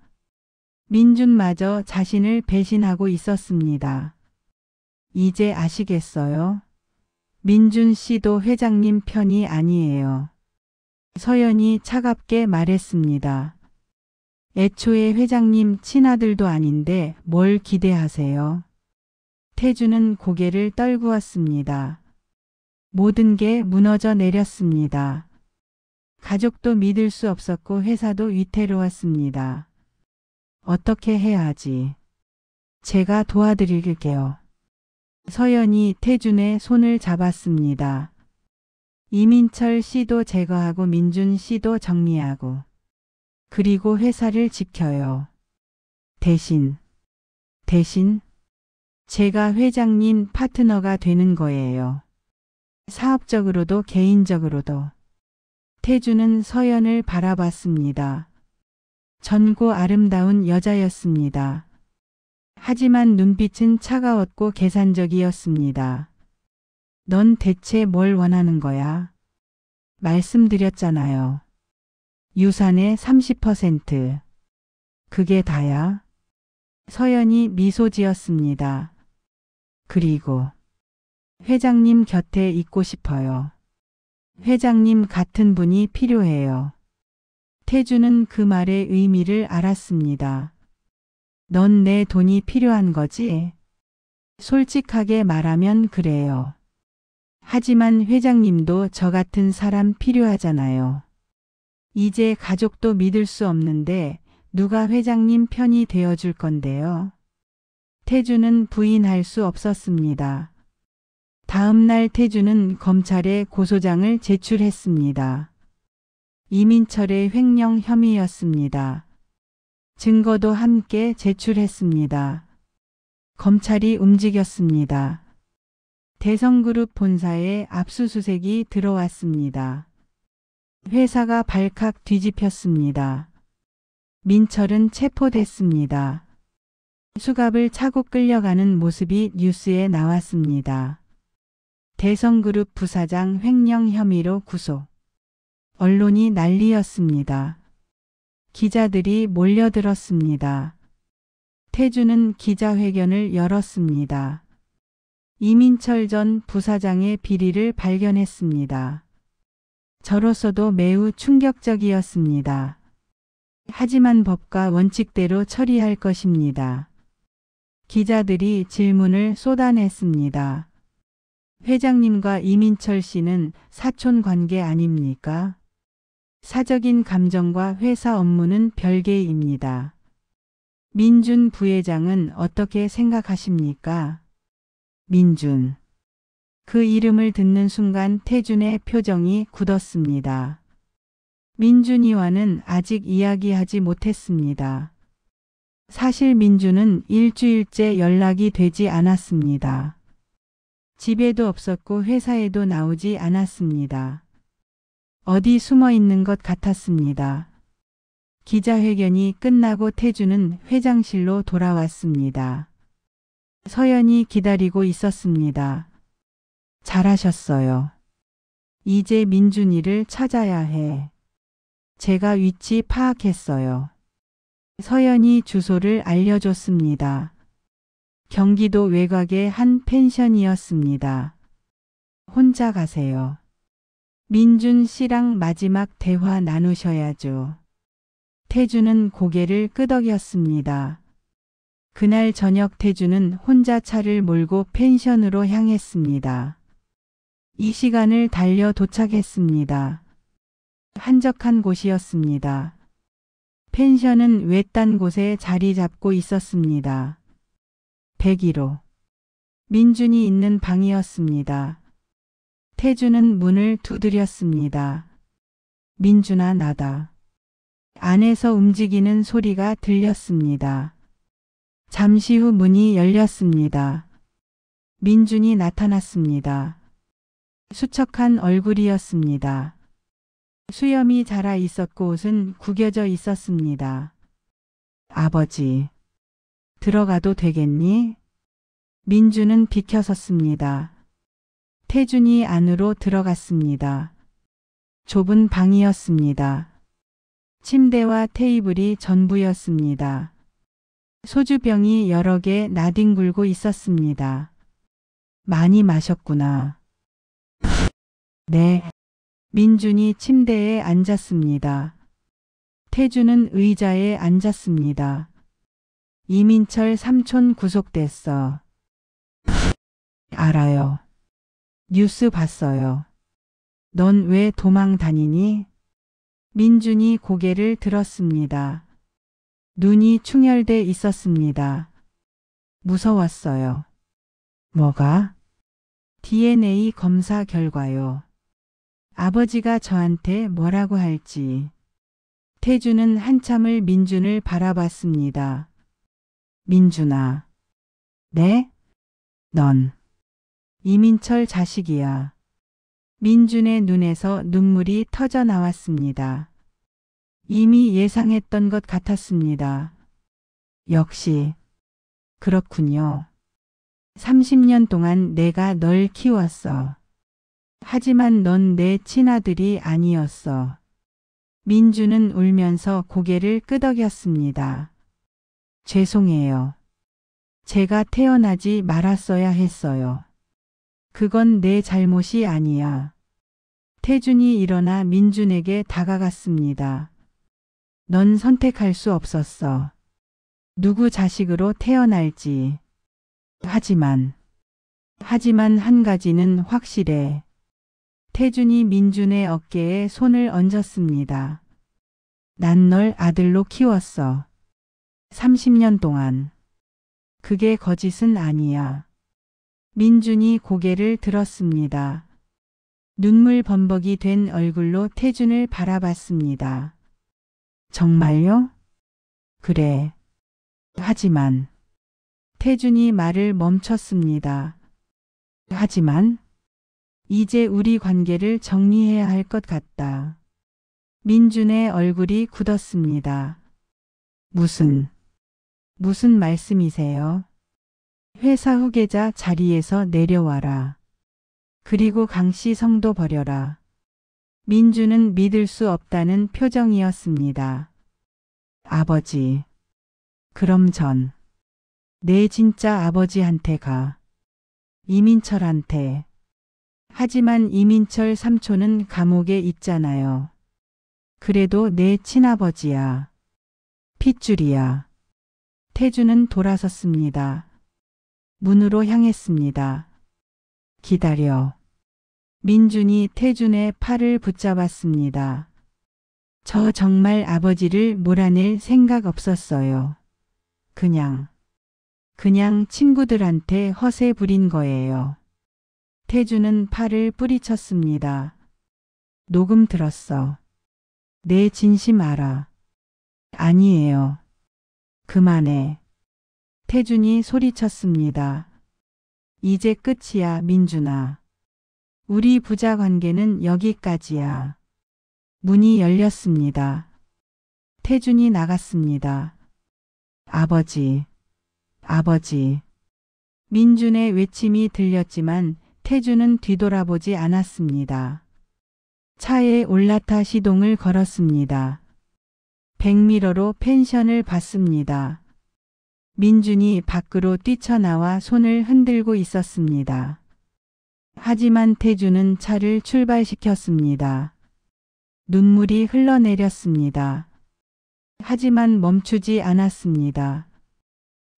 민준마저 자신을 배신하고 있었습니다. 이제 아시겠어요? 민준 씨도 회장님 편이 아니에요. 서연이 차갑게 말했습니다. 애초에 회장님 친아들도 아닌데 뭘 기대하세요? 태주는 고개를 떨구었습니다. 모든 게 무너져 내렸습니다. 가족도 믿을 수 없었고 회사도 위태로웠습니다. 어떻게 해야 하지? 제가 도와드릴게요. 서연이 태준의 손을 잡았습니다. 이민철 씨도 제거하고 민준 씨도 정리하고 그리고 회사를 지켜요. 대신 제가 회장님 파트너가 되는 거예요. 사업적으로도 개인적으로도. 태주는 서연을 바라봤습니다. 젊고 아름다운 여자였습니다. 하지만 눈빛은 차가웠고 계산적이었습니다. 넌 대체 뭘 원하는 거야? 말씀드렸잖아요. 유산의 30%. 그게 다야? 서연이 미소 지었습니다. 그리고 회장님 곁에 있고 싶어요. 회장님 같은 분이 필요해요. 태주는 그 말의 의미를 알았습니다. 넌 내 돈이 필요한 거지? 솔직하게 말하면 그래요. 하지만 회장님도 저 같은 사람 필요하잖아요. 이제 가족도 믿을 수 없는데 누가 회장님 편이 되어줄 건데요? 태주는 부인할 수 없었습니다. 다음 날 태주는 검찰에 고소장을 제출했습니다. 이민철의 횡령 혐의였습니다. 증거도 함께 제출했습니다. 검찰이 움직였습니다. 대성그룹 본사에 압수수색이 들어왔습니다. 회사가 발칵 뒤집혔습니다. 민철은 체포됐습니다. 수갑을 차고 끌려가는 모습이 뉴스에 나왔습니다. 대성그룹 부사장 횡령 혐의로 구속. 언론이 난리였습니다. 기자들이 몰려들었습니다. 태주는 기자회견을 열었습니다. 이민철 전 부사장의 비리를 발견했습니다. 저로서도 매우 충격적이었습니다. 하지만 법과 원칙대로 처리할 것입니다. 기자들이 질문을 쏟아냈습니다. 회장님과 이민철 씨는 사촌 관계 아닙니까? 사적인 감정과 회사 업무는 별개입니다. 민준 부회장은 어떻게 생각하십니까? 민준. 그 이름을 듣는 순간 태준의 표정이 굳었습니다. 민준이와는 아직 이야기하지 못했습니다. 사실 민준은 일주일째 연락이 되지 않았습니다. 집에도 없었고 회사에도 나오지 않았습니다. 어디 숨어 있는 것 같았습니다. 기자회견이 끝나고 태주는 회장실로 돌아왔습니다. 서연이 기다리고 있었습니다. 잘하셨어요. 이제 민준이를 찾아야 해. 제가 위치 파악했어요. 서연이 주소를 알려줬습니다. 경기도 외곽의 한 펜션이었습니다. 혼자 가세요. 민준 씨랑 마지막 대화 나누셔야죠. 태주는 고개를 끄덕였습니다. 그날 저녁 태주는 혼자 차를 몰고 펜션으로 향했습니다. 이 시간을 달려 도착했습니다. 한적한 곳이었습니다. 펜션은 외딴 곳에 자리 잡고 있었습니다. 101호. 민준이 있는 방이었습니다. 태주는 문을 두드렸습니다. 민준아, 나다. 안에서 움직이는 소리가 들렸습니다. 잠시 후 문이 열렸습니다. 민준이 나타났습니다. 수척한 얼굴이었습니다. 수염이 자라 있었고 옷은 구겨져 있었습니다. 아버지, 들어가도 되겠니? 민주는 비켜섰습니다. 태준이 안으로 들어갔습니다. 좁은 방이었습니다. 침대와 테이블이 전부였습니다. 소주병이 여러 개 나뒹굴고 있었습니다. 많이 마셨구나. 네. 민준이 침대에 앉았습니다. 태준은 의자에 앉았습니다. 이민철 삼촌 구속됐어. 알아요. 뉴스 봤어요. 넌 왜 도망 다니니? 민준이 고개를 들었습니다. 눈이 충혈돼 있었습니다. 무서웠어요. 뭐가? DNA 검사 결과요. 아버지가 저한테 뭐라고 할지. 태준은 한참을 민준을 바라봤습니다. 민준아. 네? 넌 이민철 자식이야. 민준의 눈에서 눈물이 터져 나왔습니다. 이미 예상했던 것 같았습니다. 역시 그렇군요. 30년 동안 내가 널 키웠어. 하지만 넌 내 친아들이 아니었어. 민주는 울면서 고개를 끄덕였습니다. 죄송해요. 제가 태어나지 말았어야 했어요. 그건 내 잘못이 아니야. 태준이 일어나 민준에게 다가갔습니다. 넌 선택할 수 없었어. 누구 자식으로 태어날지. 하지만 한 가지는 확실해. 태준이 민준의 어깨에 손을 얹었습니다. 난 널 아들로 키웠어. 30년 동안. 그게 거짓은 아니야. 민준이 고개를 들었습니다. 눈물 범벅이 된 얼굴로 태준을 바라봤습니다. 정말요? 그래. 하지만 태준이 말을 멈췄습니다. 하지만 이제 우리 관계를 정리해야 할 것 같다. 민준의 얼굴이 굳었습니다. 무슨 말씀이세요? 회사 후계자 자리에서 내려와라. 그리고 강씨 성도 버려라. 민준은 믿을 수 없다는 표정이었습니다. 아버지. 그럼 내 진짜 아버지한테 가. 이민철한테. 하지만 이민철 삼촌은 감옥에 있잖아요. 그래도 내 친아버지야. 핏줄이야. 태준은 돌아섰습니다. 문으로 향했습니다. 기다려. 민준이 태준의 팔을 붙잡았습니다. 저 정말 아버지를 몰아낼 생각 없었어요. 그냥 친구들한테 허세 부린 거예요. 태준은 팔을 뿌리쳤습니다. 녹음 들었어. 내 진심 알아. 아니에요. 그만해. 태준이 소리쳤습니다. 이제 끝이야, 민준아. 우리 부자 관계는 여기까지야. 문이 열렸습니다. 태준이 나갔습니다. 아버지. 민준의 외침이 들렸지만 태준은 뒤돌아보지 않았습니다. 차에 올라타 시동을 걸었습니다. 백미러로 펜션을 봤습니다. 민준이 밖으로 뛰쳐나와 손을 흔들고 있었습니다. 하지만 태준은 차를 출발시켰습니다. 눈물이 흘러내렸습니다. 하지만 멈추지 않았습니다.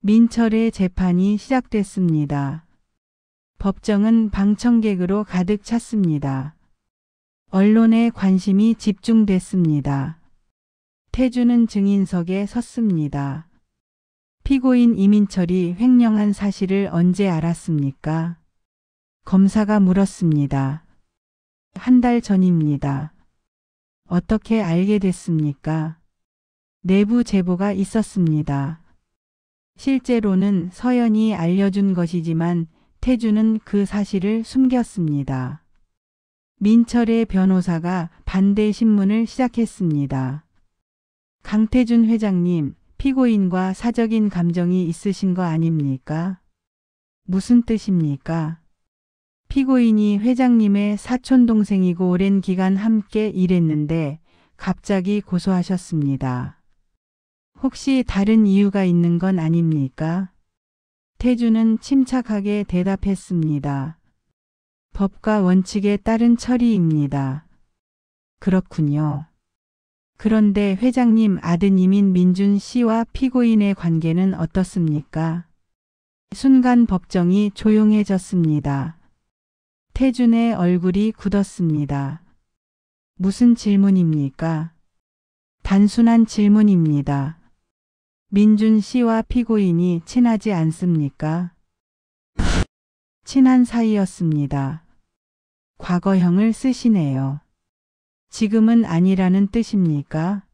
민철의 재판이 시작됐습니다. 법정은 방청객으로 가득 찼습니다. 언론의 관심이 집중됐습니다. 태준은 증인석에 섰습니다. 피고인 이민철이 횡령한 사실을 언제 알았습니까? 검사가 물었습니다. 한 달 전입니다. 어떻게 알게 됐습니까? 내부 제보가 있었습니다. 실제로는 서연이 알려준 것이지만 태준은 그 사실을 숨겼습니다. 민철의 변호사가 반대 신문을 시작했습니다. 강태준 회장님, 피고인과 사적인 감정이 있으신 거 아닙니까? 무슨 뜻입니까? 피고인이 회장님의 사촌동생이고 오랜 기간 함께 일했는데 갑자기 고소하셨습니다. 혹시 다른 이유가 있는 건 아닙니까? 태주는 침착하게 대답했습니다. 법과 원칙에 따른 처리입니다. 그렇군요. 그런데 회장님 아드님인 민준 씨와 피고인의 관계는 어떻습니까? 순간 법정이 조용해졌습니다. 태준의 얼굴이 굳었습니다. 무슨 질문입니까? 단순한 질문입니다. 민준 씨와 피고인이 친하지 않습니까? 친한 사이였습니다. 과거형을 쓰시네요. 지금은 아니라는 뜻입니까?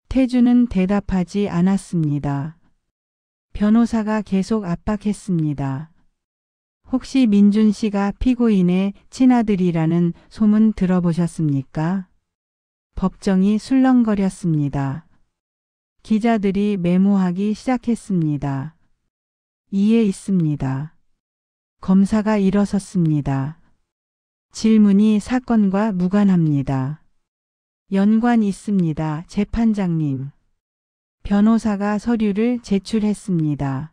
태주는 대답하지 않았습니다. 변호사가 계속 압박했습니다. 혹시 민준 씨가 피고인의 친아들이라는 소문 들어보셨습니까? 법정이 술렁거렸습니다. 기자들이 메모하기 시작했습니다. 이해 있습니다. 검사가 일어섰습니다. 질문이 사건과 무관합니다. 연관 있습니다, 재판장님. 변호사가 서류를 제출했습니다.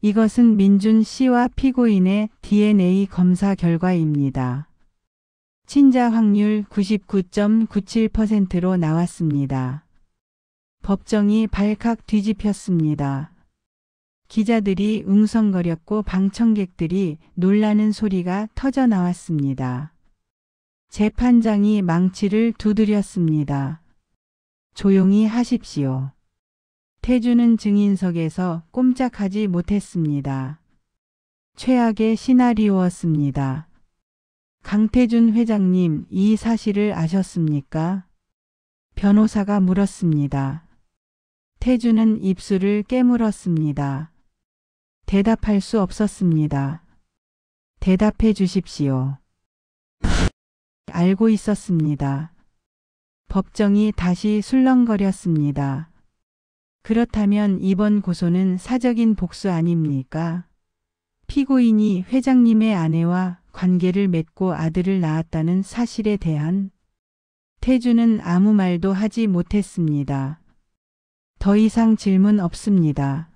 이것은 민준 씨와 피고인의 DNA 검사 결과입니다. 친자 확률 99.97%로 나왔습니다. 법정이 발칵 뒤집혔습니다. 기자들이 웅성거렸고 방청객들이 놀라는 소리가 터져 나왔습니다. 재판장이 망치를 두드렸습니다. 조용히 하십시오. 태주는 증인석에서 꼼짝하지 못했습니다. 최악의 시나리오였습니다. 강태준 회장님, 이 사실을 아셨습니까? 변호사가 물었습니다. 태주는 입술을 깨물었습니다. 대답할 수 없었습니다. 대답해 주십시오. 알고 있었습니다. 법정이 다시 술렁거렸습니다. 그렇다면 이번 고소는 사적인 복수 아닙니까? 피고인이 회장님의 아내와 관계를 맺고 아들을 낳았다는 사실에 대한 태주는 아무 말도 하지 못했습니다. 더 이상 질문 없습니다.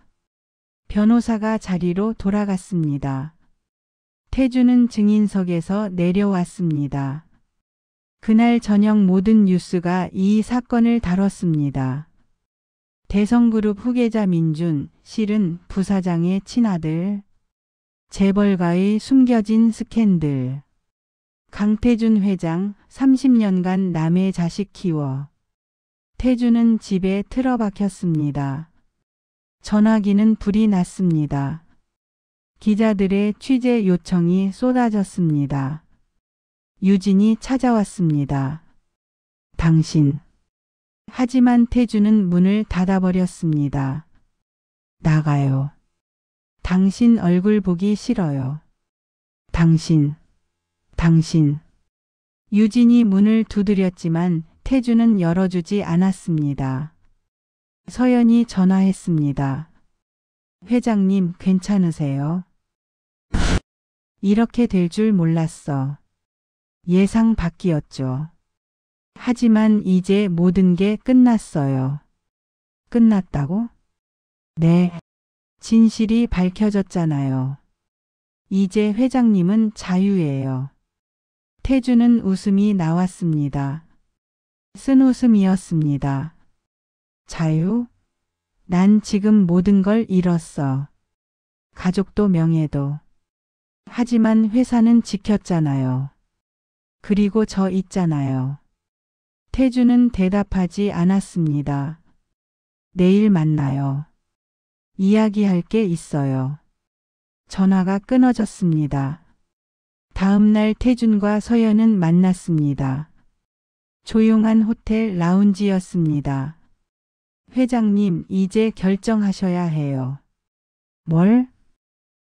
변호사가 자리로 돌아갔습니다. 태주는 증인석에서 내려왔습니다. 그날 저녁 모든 뉴스가 이 사건을 다뤘습니다. 대성그룹 후계자 민준, 실은 부사장의 친아들, 재벌가의 숨겨진 스캔들, 강태준 회장 30년간 남의 자식 키워. 태주는 집에 틀어박혔습니다. 전화기는 불이 났습니다. 기자들의 취재 요청이 쏟아졌습니다. 유진이 찾아왔습니다. 당신. 하지만 태주는 문을 닫아버렸습니다. 나가요. 당신 얼굴 보기 싫어요. 당신. 유진이 문을 두드렸지만 태주는 열어주지 않았습니다. 서연이 전화했습니다. 회장님, 괜찮으세요? 이렇게 될 줄 몰랐어. 예상 밖이었죠. 하지만 이제 모든 게 끝났어요. 끝났다고? 네. 진실이 밝혀졌잖아요. 이제 회장님은 자유예요. 태주는 웃음이 나왔습니다. 쓴 웃음이었습니다. 자유? 난 지금 모든 걸 잃었어. 가족도 명예도. 하지만 회사는 지켰잖아요. 그리고 저 있잖아요. 태주는 대답하지 않았습니다. 내일 만나요. 이야기할 게 있어요. 전화가 끊어졌습니다. 다음 날 태준과 서연은 만났습니다. 조용한 호텔 라운지였습니다. 회장님, 이제 결정하셔야 해요. 뭘?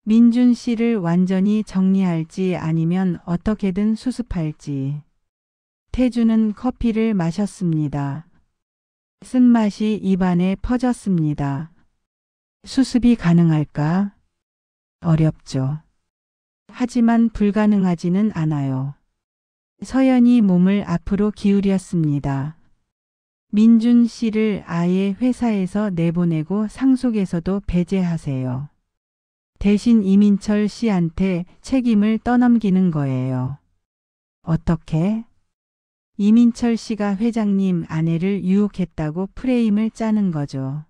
민준 씨를 완전히 정리할지 아니면 어떻게든 수습할지. 태주는 커피를 마셨습니다. 쓴맛이 입안에 퍼졌습니다. 수습이 가능할까? 어렵죠. 하지만 불가능하지는 않아요. 서연이 몸을 앞으로 기울였습니다. 민준 씨를 아예 회사에서 내보내고 상속에서도 배제하세요. 대신 이민철 씨한테 책임을 떠넘기는 거예요. 어떻게? 이민철 씨가 회장님 아내를 유혹했다고 프레임을 짜는 거죠.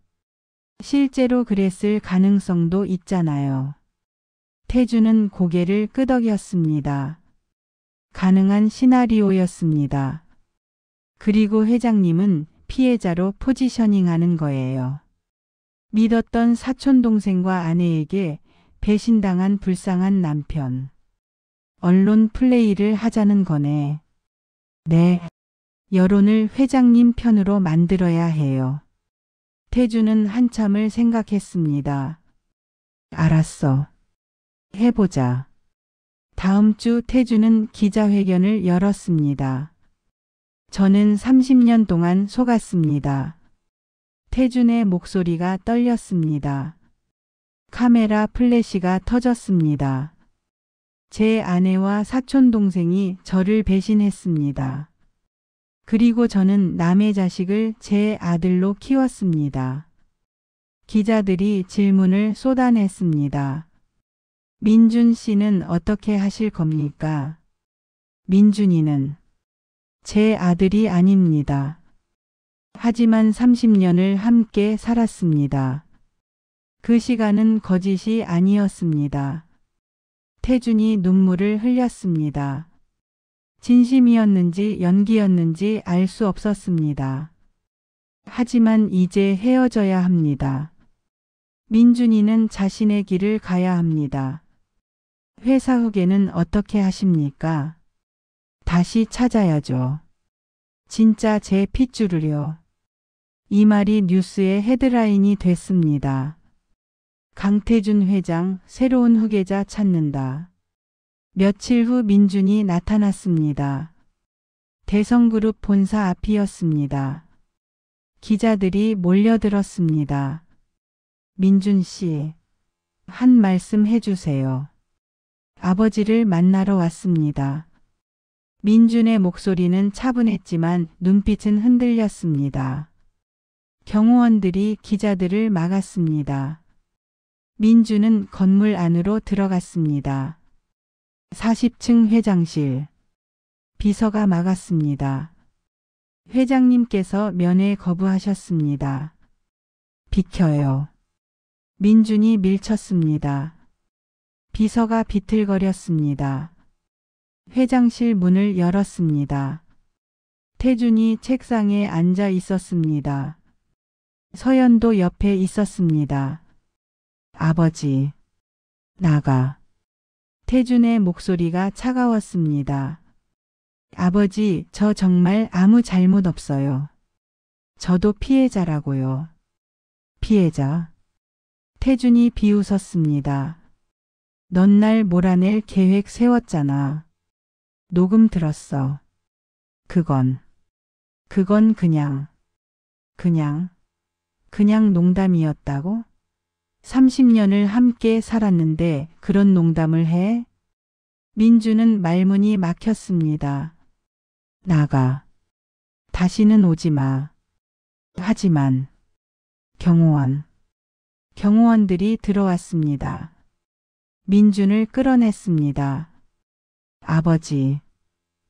실제로 그랬을 가능성도 있잖아요. 태주는 고개를 끄덕였습니다. 가능한 시나리오였습니다. 그리고 회장님은 피해자로 포지셔닝하는 거예요. 믿었던 사촌동생과 아내에게 배신당한 불쌍한 남편. 언론 플레이를 하자는 거네. 네. 여론을 회장님 편으로 만들어야 해요. 태주는 한참을 생각했습니다. 알았어. 해보자. 다음 주 태주는 기자회견을 열었습니다. 저는 30년 동안 속았습니다. 태준의 목소리가 떨렸습니다. 카메라 플래시가 터졌습니다. 제 아내와 사촌동생이 저를 배신했습니다. 그리고 저는 남의 자식을 제 아들로 키웠습니다. 기자들이 질문을 쏟아냈습니다. 민준 씨는 어떻게 하실 겁니까? 민준이는 제 아들이 아닙니다. 하지만 30년을 함께 살았습니다. 그 시간은 거짓이 아니었습니다. 태준이 눈물을 흘렸습니다. 진심이었는지 연기였는지 알 수 없었습니다. 하지만 이제 헤어져야 합니다. 민준이는 자신의 길을 가야 합니다. 회사 후계는 어떻게 하십니까? 다시 찾아야죠. 진짜 제 핏줄을요. 이 말이 뉴스의 헤드라인이 됐습니다. 강태준 회장 새로운 후계자 찾는다. 며칠 후 민준이 나타났습니다. 대성그룹 본사 앞이었습니다. 기자들이 몰려들었습니다. 민준 씨, 한 말씀 해주세요. 아버지를 만나러 왔습니다. 민준의 목소리는 차분했지만 눈빛은 흔들렸습니다. 경호원들이 기자들을 막았습니다. 민준은 건물 안으로 들어갔습니다. 40층 회장실. 비서가 막았습니다. 회장님께서 면회 거부하셨습니다. 비켜요. 민준이 밀쳤습니다. 비서가 비틀거렸습니다. 회장실 문을 열었습니다. 태준이 책상에 앉아 있었습니다. 서연도 옆에 있었습니다. 아버지, 나가. 태준의 목소리가 차가웠습니다. 아버지, 저 정말 아무 잘못 없어요. 저도 피해자라고요. 피해자? 태준이 비웃었습니다. 넌 날 몰아낼 계획 세웠잖아. 녹음 들었어. 그건 그냥 농담이었다고? 30년을 함께 살았는데 그런 농담을 해? 민주는 말문이 막혔습니다. 나가. 다시는 오지 마. 하지만 경호원들이 들어왔습니다. 민준을 끌어냈습니다.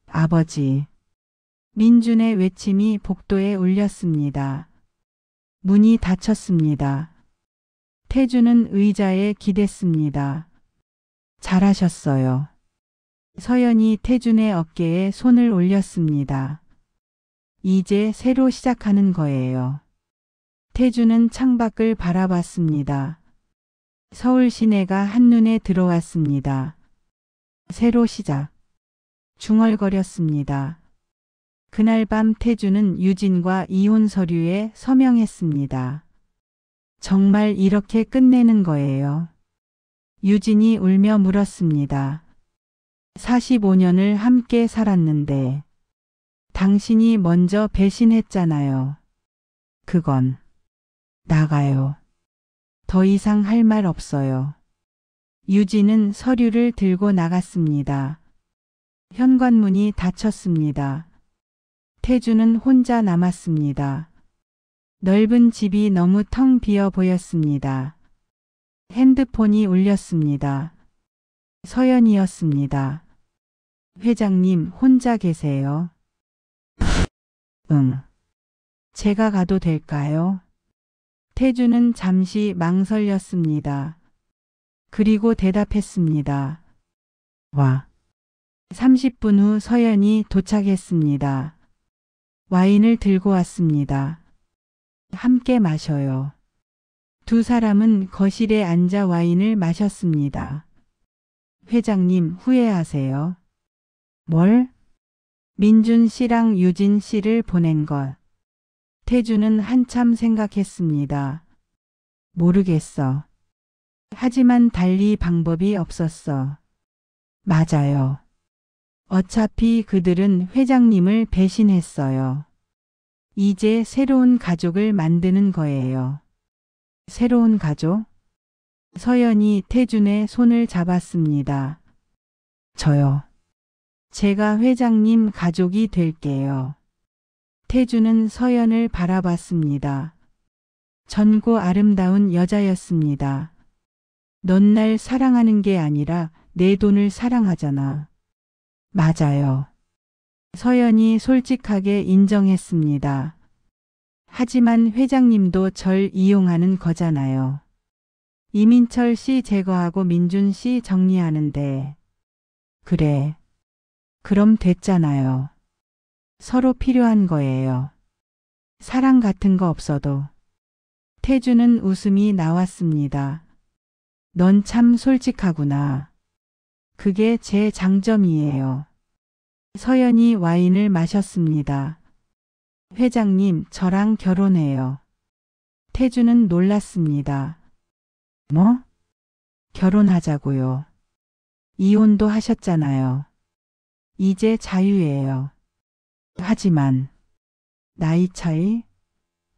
아버지. 민준의 외침이 복도에 울렸습니다. 문이 닫혔습니다. 태준은 의자에 기댔습니다. 잘하셨어요. 서연이 태준의 어깨에 손을 올렸습니다. 이제 새로 시작하는 거예요. 태준은 창밖을 바라봤습니다. 서울 시내가 한눈에 들어왔습니다. 새로 시작. 중얼거렸습니다. 그날 밤 태준은 유진과 이혼 서류에 서명했습니다. 정말 이렇게 끝내는 거예요. 유진이 울며 물었습니다. 45년을 함께 살았는데 당신이 먼저 배신했잖아요. 그건 나가요. 더 이상 할 말 없어요. 유진은 서류를 들고 나갔습니다. 현관문이 닫혔습니다. 태주는 혼자 남았습니다. 넓은 집이 너무 텅 비어 보였습니다. 핸드폰이 울렸습니다. 서연이었습니다. 회장님 혼자 계세요? 응. 제가 가도 될까요? 태주는 잠시 망설였습니다. 그리고 대답했습니다. 와. 30분 후 서연이 도착했습니다. 와인을 들고 왔습니다. 함께 마셔요. 두 사람은 거실에 앉아 와인을 마셨습니다. 회장님 후회하세요? 뭘? 민준 씨랑 유진 씨를 보낸 것. 태주는 한참 생각했습니다. 모르겠어. 하지만 달리 방법이 없었어. 맞아요. 어차피 그들은 회장님을 배신했어요. 이제 새로운 가족을 만드는 거예요. 새로운 가족? 서연이 태준의 손을 잡았습니다. 저요. 제가 회장님 가족이 될게요. 태준은 서연을 바라봤습니다. 젊고 아름다운 여자였습니다. 넌 날 사랑하는 게 아니라 내 돈을 사랑하잖아. 맞아요. 서연이 솔직하게 인정했습니다. 하지만 회장님도 절 이용하는 거잖아요. 이민철 씨 제거하고 민준 씨 정리하는데. 그래. 그럼 됐잖아요. 서로 필요한 거예요. 사랑 같은 거 없어도. 태주는 웃음이 나왔습니다. 넌 참 솔직하구나. 그게 제 장점이에요. 서연이 와인을 마셨습니다. 회장님, 저랑 결혼해요. 태주는 놀랐습니다. 뭐? 결혼하자고요. 이혼도 하셨잖아요. 이제 자유예요. 하지만 나이 차이?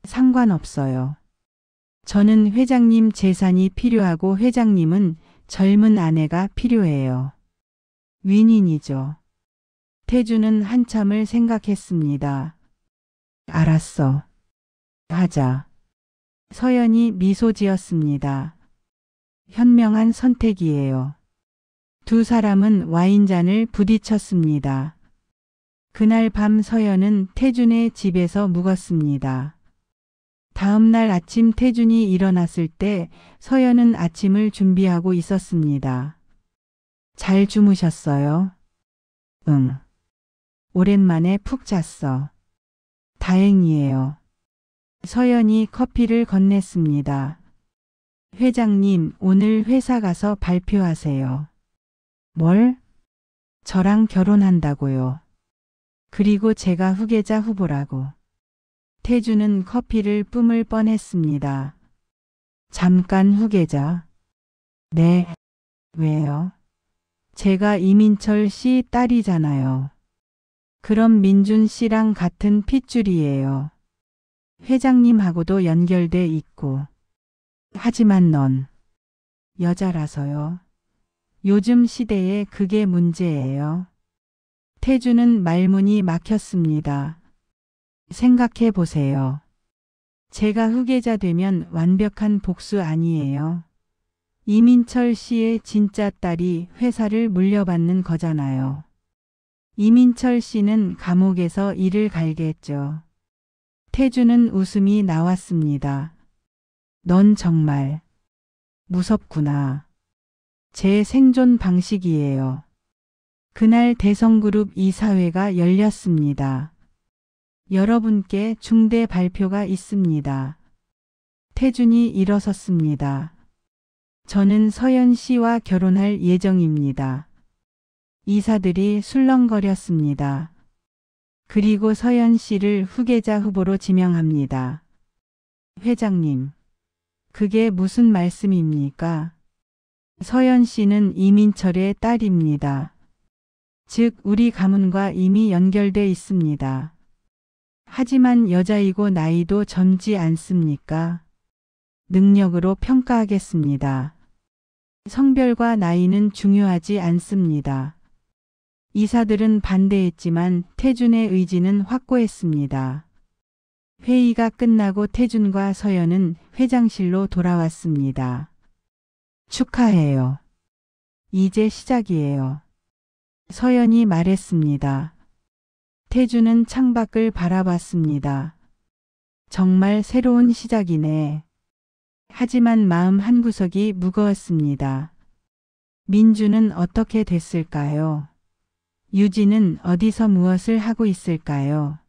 상관없어요. 저는 회장님 재산이 필요하고 회장님은 젊은 아내가 필요해요. 윈윈이죠. 태주는 한참을 생각했습니다. 알았어. 하자. 서연이 미소 지었습니다. 현명한 선택이에요. 두 사람은 와인잔을 부딪혔습니다. 그날 밤 서연은 태준의 집에서 묵었습니다. 다음 날 아침 태준이 일어났을 때 서연은 아침을 준비하고 있었습니다. 잘 주무셨어요? 응. 오랜만에 푹 잤어. 다행이에요. 서연이 커피를 건넸습니다. 회장님, 오늘 회사 가서 발표하세요. 뭘? 저랑 결혼한다고요. 그리고 제가 후계자 후보라고. 태주는 커피를 뿜을 뻔했습니다. 잠깐 후계자. 네. 왜요? 제가 이민철 씨 딸이잖아요. 그럼 민준 씨랑 같은 핏줄이에요. 회장님하고도 연결돼 있고. 하지만 넌 여자라서요. 요즘 시대에 그게 문제예요. 태주는 말문이 막혔습니다. 생각해 보세요. 제가 후계자 되면 완벽한 복수 아니에요. 이민철 씨의 진짜 딸이 회사를 물려받는 거잖아요. 이민철 씨는 감옥에서 이를 갈겠죠. 태주는 웃음이 나왔습니다. 넌 정말 무섭구나. 제 생존 방식이에요. 그날 대성그룹 이사회가 열렸습니다. 여러분께 중대 발표가 있습니다. 태준이 일어섰습니다. 저는 서연 씨와 결혼할 예정입니다. 이사들이 술렁거렸습니다. 그리고 서연 씨를 후계자 후보로 지명합니다. 회장님, 그게 무슨 말씀입니까? 서연 씨는 이민철의 딸입니다. 즉 우리 가문과 이미 연결돼 있습니다. 하지만 여자이고 나이도 젊지 않습니까? 능력으로 평가하겠습니다. 성별과 나이는 중요하지 않습니다. 이사들은 반대했지만 태준의 의지는 확고했습니다. 회의가 끝나고 태준과 서연은 회장실로 돌아왔습니다. 축하해요. 이제 시작이에요. 서연이 말했습니다. 태준은 창밖을 바라봤습니다. 정말 새로운 시작이네. 하지만 마음 한구석이 무거웠습니다. 민주는 어떻게 됐을까요? 유진은 어디서 무엇을 하고 있을까요?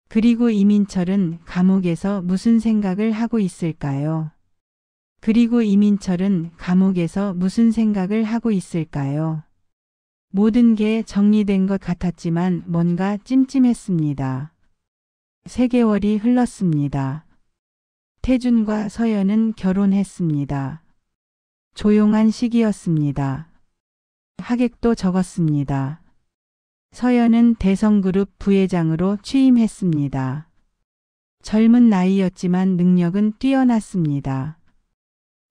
그리고 이민철은 감옥에서 무슨 생각을 하고 있을까요? 그리고 이민철은 감옥에서 무슨 생각을 하고 있을까요? 모든 게 정리된 것 같았지만 뭔가 찜찜했습니다. 3개월이 흘렀습니다. 태준과 서연은 결혼했습니다. 조용한 시기였습니다. 하객도 적었습니다. 서연은 대성그룹 부회장으로 취임했습니다. 젊은 나이였지만 능력은 뛰어났습니다.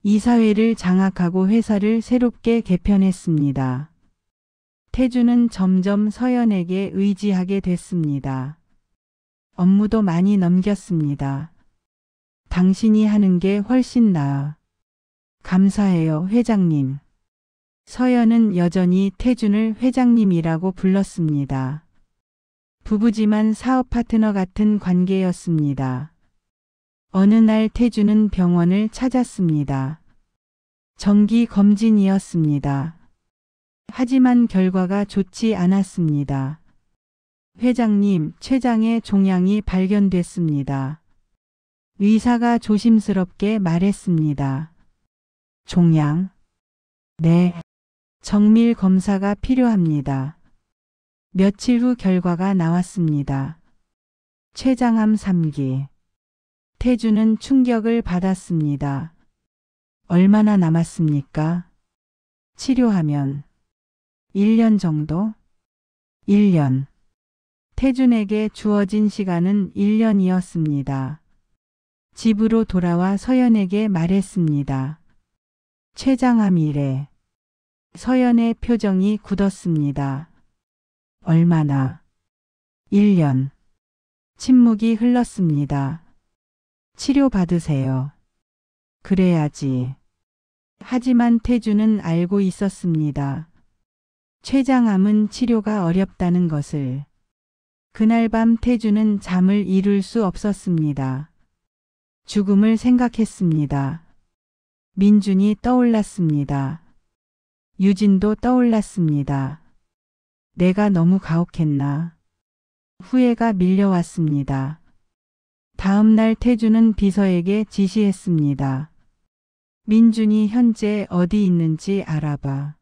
이사회를 장악하고 회사를 새롭게 개편했습니다. 태준은 점점 서연에게 의지하게 됐습니다. 업무도 많이 넘겼습니다. 당신이 하는 게 훨씬 나아. 감사해요, 회장님. 서연은 여전히 태준을 회장님이라고 불렀습니다. 부부지만 사업 파트너 같은 관계였습니다. 어느 날 태준은 병원을 찾았습니다. 정기 검진이었습니다. 하지만 결과가 좋지 않았습니다. 회장님, 췌장의 종양이 발견됐습니다. 의사가 조심스럽게 말했습니다. 종양? 네. 정밀 검사가 필요합니다. 며칠 후 결과가 나왔습니다. 췌장암 3기. 태준은 충격을 받았습니다. 얼마나 남았습니까? 치료하면 1년 정도? 1년. 태준에게 주어진 시간은 1년이었습니다. 집으로 돌아와 서연에게 말했습니다. 췌장암이래. 서연의 표정이 굳었습니다. 얼마나? 1년. 침묵이 흘렀습니다. 치료받으세요. 그래야지. 하지만 태준은 알고 있었습니다. 췌장암은 치료가 어렵다는 것을. 그날 밤 태준은 잠을 이룰 수 없었습니다. 죽음을 생각했습니다. 민준이 떠올랐습니다. 유진도 떠올랐습니다. 내가 너무 가혹했나. 후회가 밀려왔습니다. 다음 날 태준은 비서에게 지시했습니다. 민준이 현재 어디 있는지 알아봐.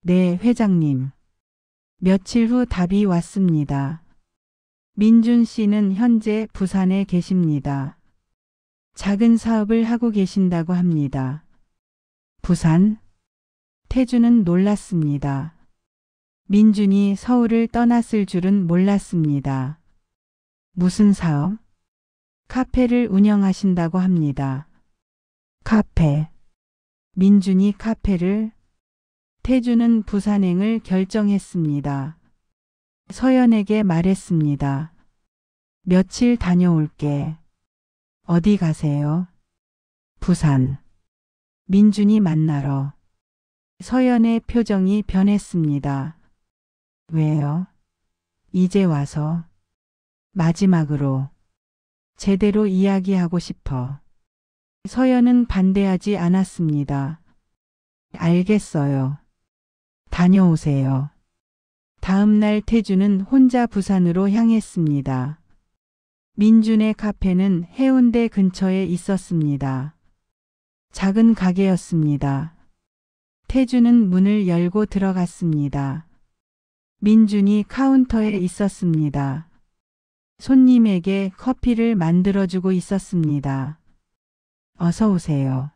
네, 회장님. 며칠 후 답이 왔습니다. 민준 씨는 현재 부산에 계십니다. 작은 사업을 하고 계신다고 합니다. 부산? 태준은 놀랐습니다. 민준이 서울을 떠났을 줄은 몰랐습니다. 무슨 사업? 카페를 운영하신다고 합니다. 카페. 민준이 카페를? 태준은 부산행을 결정했습니다. 서연에게 말했습니다. 며칠 다녀올게. 어디 가세요? 부산. 민준이 만나러. 서연의 표정이 변했습니다. 왜요? 이제 와서. 마지막으로. 제대로 이야기하고 싶어. 서연은 반대하지 않았습니다. 알겠어요. 다녀오세요. 다음 날 태준은 혼자 부산으로 향했습니다. 민준의 카페는 해운대 근처에 있었습니다. 작은 가게였습니다. 태준은 문을 열고 들어갔습니다. 민준이 카운터에 있었습니다. 손님에게 커피를 만들어주고 있었습니다. 어서 오세요.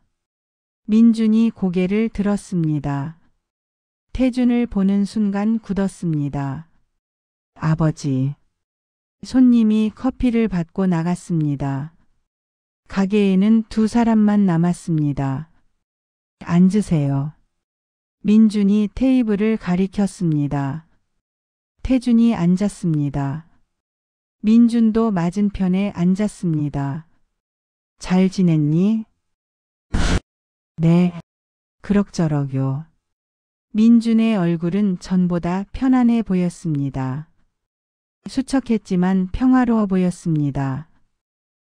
민준이 고개를 들었습니다. 태준을 보는 순간 굳었습니다. 아버지. 손님이 커피를 받고 나갔습니다. 가게에는 두 사람만 남았습니다. 앉으세요. 민준이 테이블을 가리켰습니다. 태준이 앉았습니다. 민준도 맞은편에 앉았습니다. 잘 지냈니? 네. 그럭저럭요. 민준의 얼굴은 전보다 편안해 보였습니다. 수척했지만 평화로워 보였습니다.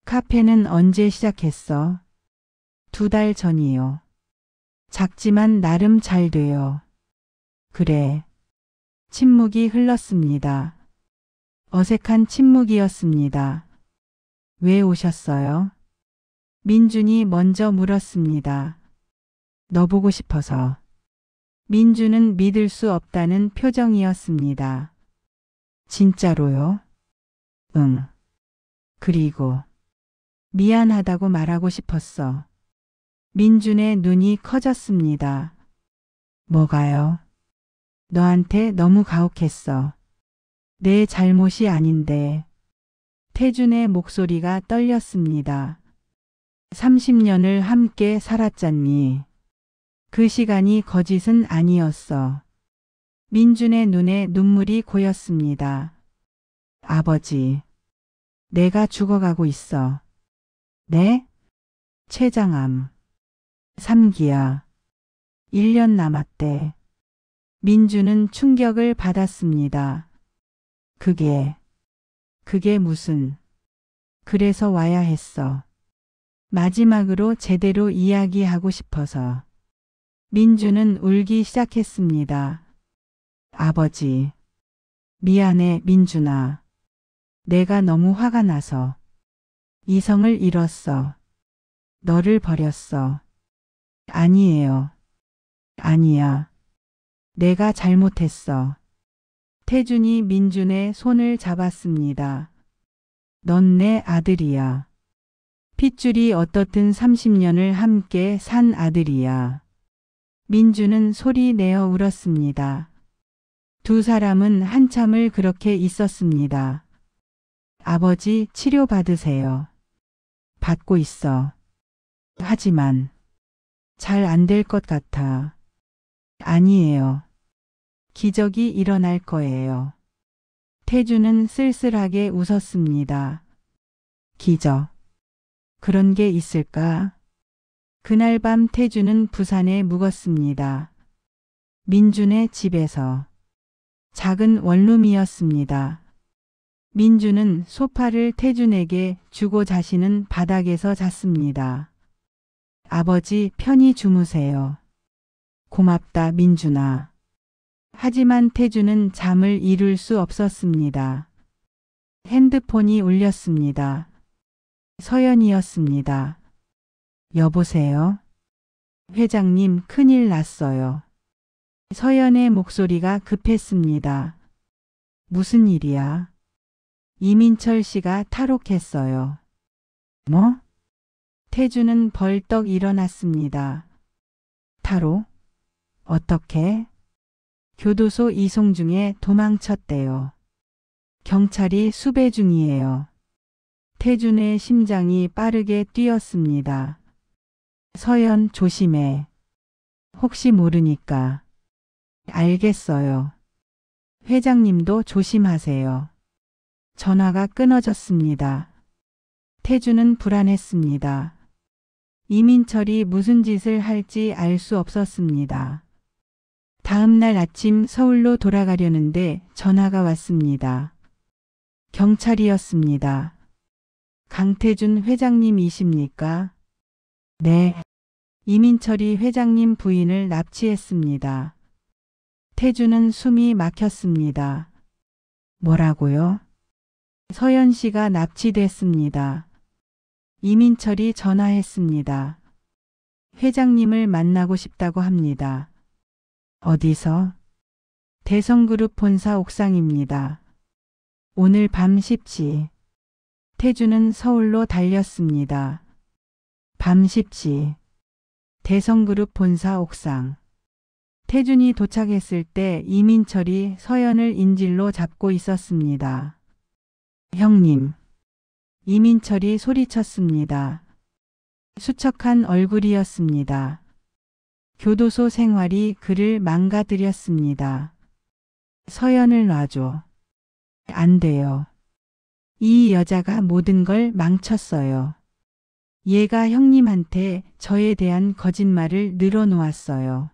카페는 언제 시작했어? 2달 전이요. 작지만 나름 잘 돼요. 그래. 침묵이 흘렀습니다. 어색한 침묵이었습니다. 왜 오셨어요? 민준이 먼저 물었습니다. 너 보고 싶어서. 민준은 믿을 수 없다는 표정이었습니다. 진짜로요? 응. 그리고 미안하다고 말하고 싶었어. 민준의 눈이 커졌습니다. 뭐가요? 너한테 너무 가혹했어. 내 잘못이 아닌데. 태준의 목소리가 떨렸습니다. 30년을 함께 살았잖니. 그 시간이 거짓은 아니었어. 민준의 눈에 눈물이 고였습니다. 아버지, 내가 죽어가고 있어. 네? 췌장암. 3기야. 1년 남았대. 민준은 충격을 받았습니다. 그게 무슨. 그래서 와야 했어. 마지막으로 제대로 이야기하고 싶어서. 민준은 울기 시작했습니다. 아버지. 미안해, 민준아. 내가 너무 화가 나서. 이성을 잃었어. 너를 버렸어. 아니에요. 아니야. 내가 잘못했어. 태준이 민준의 손을 잡았습니다. 넌 내 아들이야. 핏줄이 어떻든 30년을 함께 산 아들이야. 민준은 소리 내어 울었습니다. 두 사람은 한참을 그렇게 있었습니다. 아버지, 치료받으세요. 받고 있어. 하지만 잘 안 될 것 같아. 아니에요. 기적이 일어날 거예요. 태준은 쓸쓸하게 웃었습니다. 기적. 그런 게 있을까? 그날 밤 태준은 부산에 묵었습니다. 민준의 집에서. 작은 원룸이었습니다. 민준은 소파를 태준에게 주고 자신은 바닥에서 잤습니다. 아버지, 편히 주무세요. 고맙다, 민준아. 하지만 태준은 잠을 이룰 수 없었습니다. 핸드폰이 울렸습니다. 서연이었습니다. 여보세요? 회장님, 큰일 났어요. 서연의 목소리가 급했습니다. 무슨 일이야? 이민철 씨가 탈옥했어요. 뭐? 태준은 벌떡 일어났습니다. 탈옥? 어떻게? 교도소 이송 중에 도망쳤대요. 경찰이 수배 중이에요. 태준의 심장이 빠르게 뛰었습니다. 서연, 조심해. 혹시 모르니까. 알겠어요. 회장님도 조심하세요. 전화가 끊어졌습니다. 태준은 불안했습니다. 이민철이 무슨 짓을 할지 알 수 없었습니다. 다음 날 아침 서울로 돌아가려는데 전화가 왔습니다. 경찰이었습니다. 강태준 회장님이십니까? 네. 이민철이 회장님 부인을 납치했습니다. 태준은 숨이 막혔습니다. 뭐라고요? 서연 씨가 납치됐습니다. 이민철이 전화했습니다. 회장님을 만나고 싶다고 합니다. 어디서? 대성그룹 본사 옥상입니다. 오늘 밤 10시. 태준은 서울로 달렸습니다. 밤 10시. 대성그룹 본사 옥상. 태준이 도착했을 때 이민철이 서연을 인질로 잡고 있었습니다. 형님. 이민철이 소리쳤습니다. 수척한 얼굴이었습니다. 교도소 생활이 그를 망가뜨렸습니다. 서연을 놔줘. 안 돼요. 이 여자가 모든 걸 망쳤어요. 얘가 형님한테 저에 대한 거짓말을 늘어놓았어요.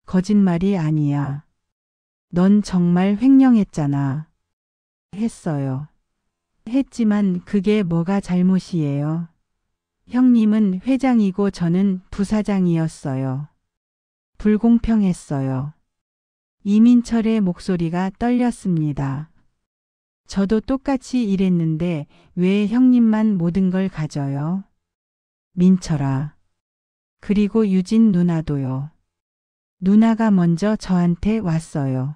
거짓말이 아니야. 넌 정말 횡령했잖아. 했어요. 했지만 그게 뭐가 잘못이에요. 형님은 회장이고 저는 부사장이었어요. 불공평했어요. 이민철의 목소리가 떨렸습니다. 저도 똑같이 일했는데 왜 형님만 모든 걸 가져요? 민철아. 그리고 유진 누나도요. 누나가 먼저 저한테 왔어요.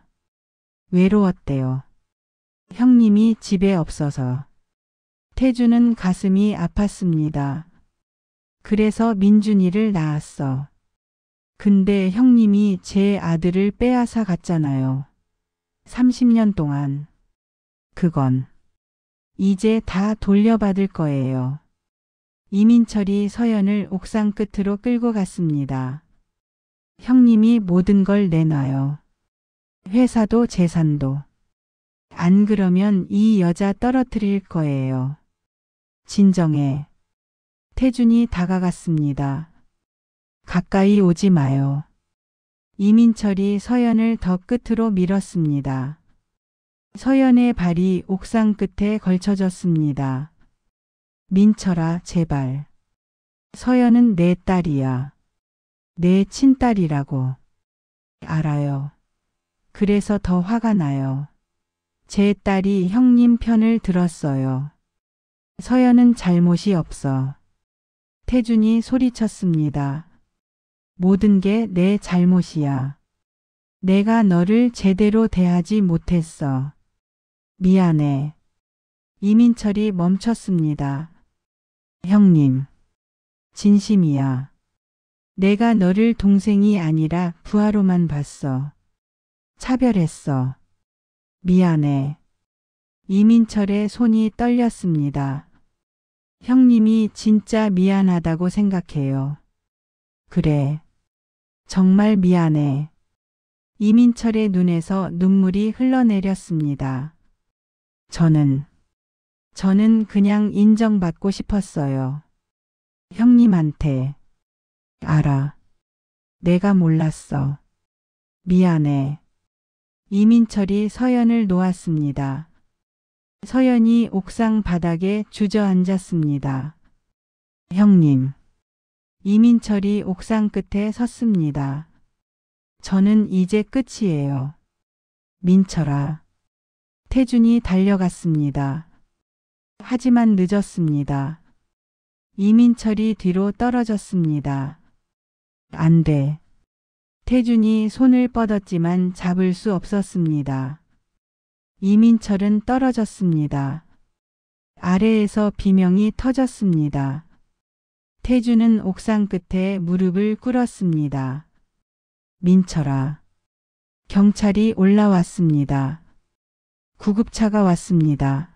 외로웠대요. 형님이 집에 없어서. 태주는 가슴이 아팠습니다. 그래서 민준이를 낳았어. 근데 형님이 제 아들을 빼앗아 갔잖아요. 30년 동안. 그건 이제 다 돌려받을 거예요. 이민철이 서연을 옥상 끝으로 끌고 갔습니다. 형님이 모든 걸 내놔요. 회사도 재산도. 안 그러면 이 여자 떨어뜨릴 거예요. 진정해. 태준이 다가갔습니다. 가까이 오지 마요. 이민철이 서연을 더 끝으로 밀었습니다. 서연의 발이 옥상 끝에 걸쳐졌습니다. 민철아, 제발. 서연은 내 딸이야. 내 친딸이라고. 알아요. 그래서 더 화가 나요. 제 딸이 형님 편을 들었어요. 서연은 잘못이 없어. 태준이 소리쳤습니다. 모든 게 내 잘못이야. 내가 너를 제대로 대하지 못했어. 미안해. 이민철이 멈췄습니다. 형님. 진심이야. 내가 너를 동생이 아니라 부하로만 봤어. 차별했어. 미안해. 이민철의 손이 떨렸습니다. 형님이 진짜 미안하다고 생각해요. 그래. 정말 미안해. 이민철의 눈에서 눈물이 흘러내렸습니다. 저는 그냥 인정받고 싶었어요. 형님한테. 알아. 내가 몰랐어. 미안해. 이민철이 서연을 놓았습니다. 서연이 옥상 바닥에 주저앉았습니다. 형님. 이민철이 옥상 끝에 섰습니다. 저는 이제 끝이에요. 민철아. 태준이 달려갔습니다. 하지만 늦었습니다. 이민철이 뒤로 떨어졌습니다. 안 돼. 태준이 손을 뻗었지만 잡을 수 없었습니다. 이민철은 떨어졌습니다. 아래에서 비명이 터졌습니다. 태준은 옥상 끝에 무릎을 꿇었습니다. 민철아. 경찰이 올라왔습니다. 구급차가 왔습니다.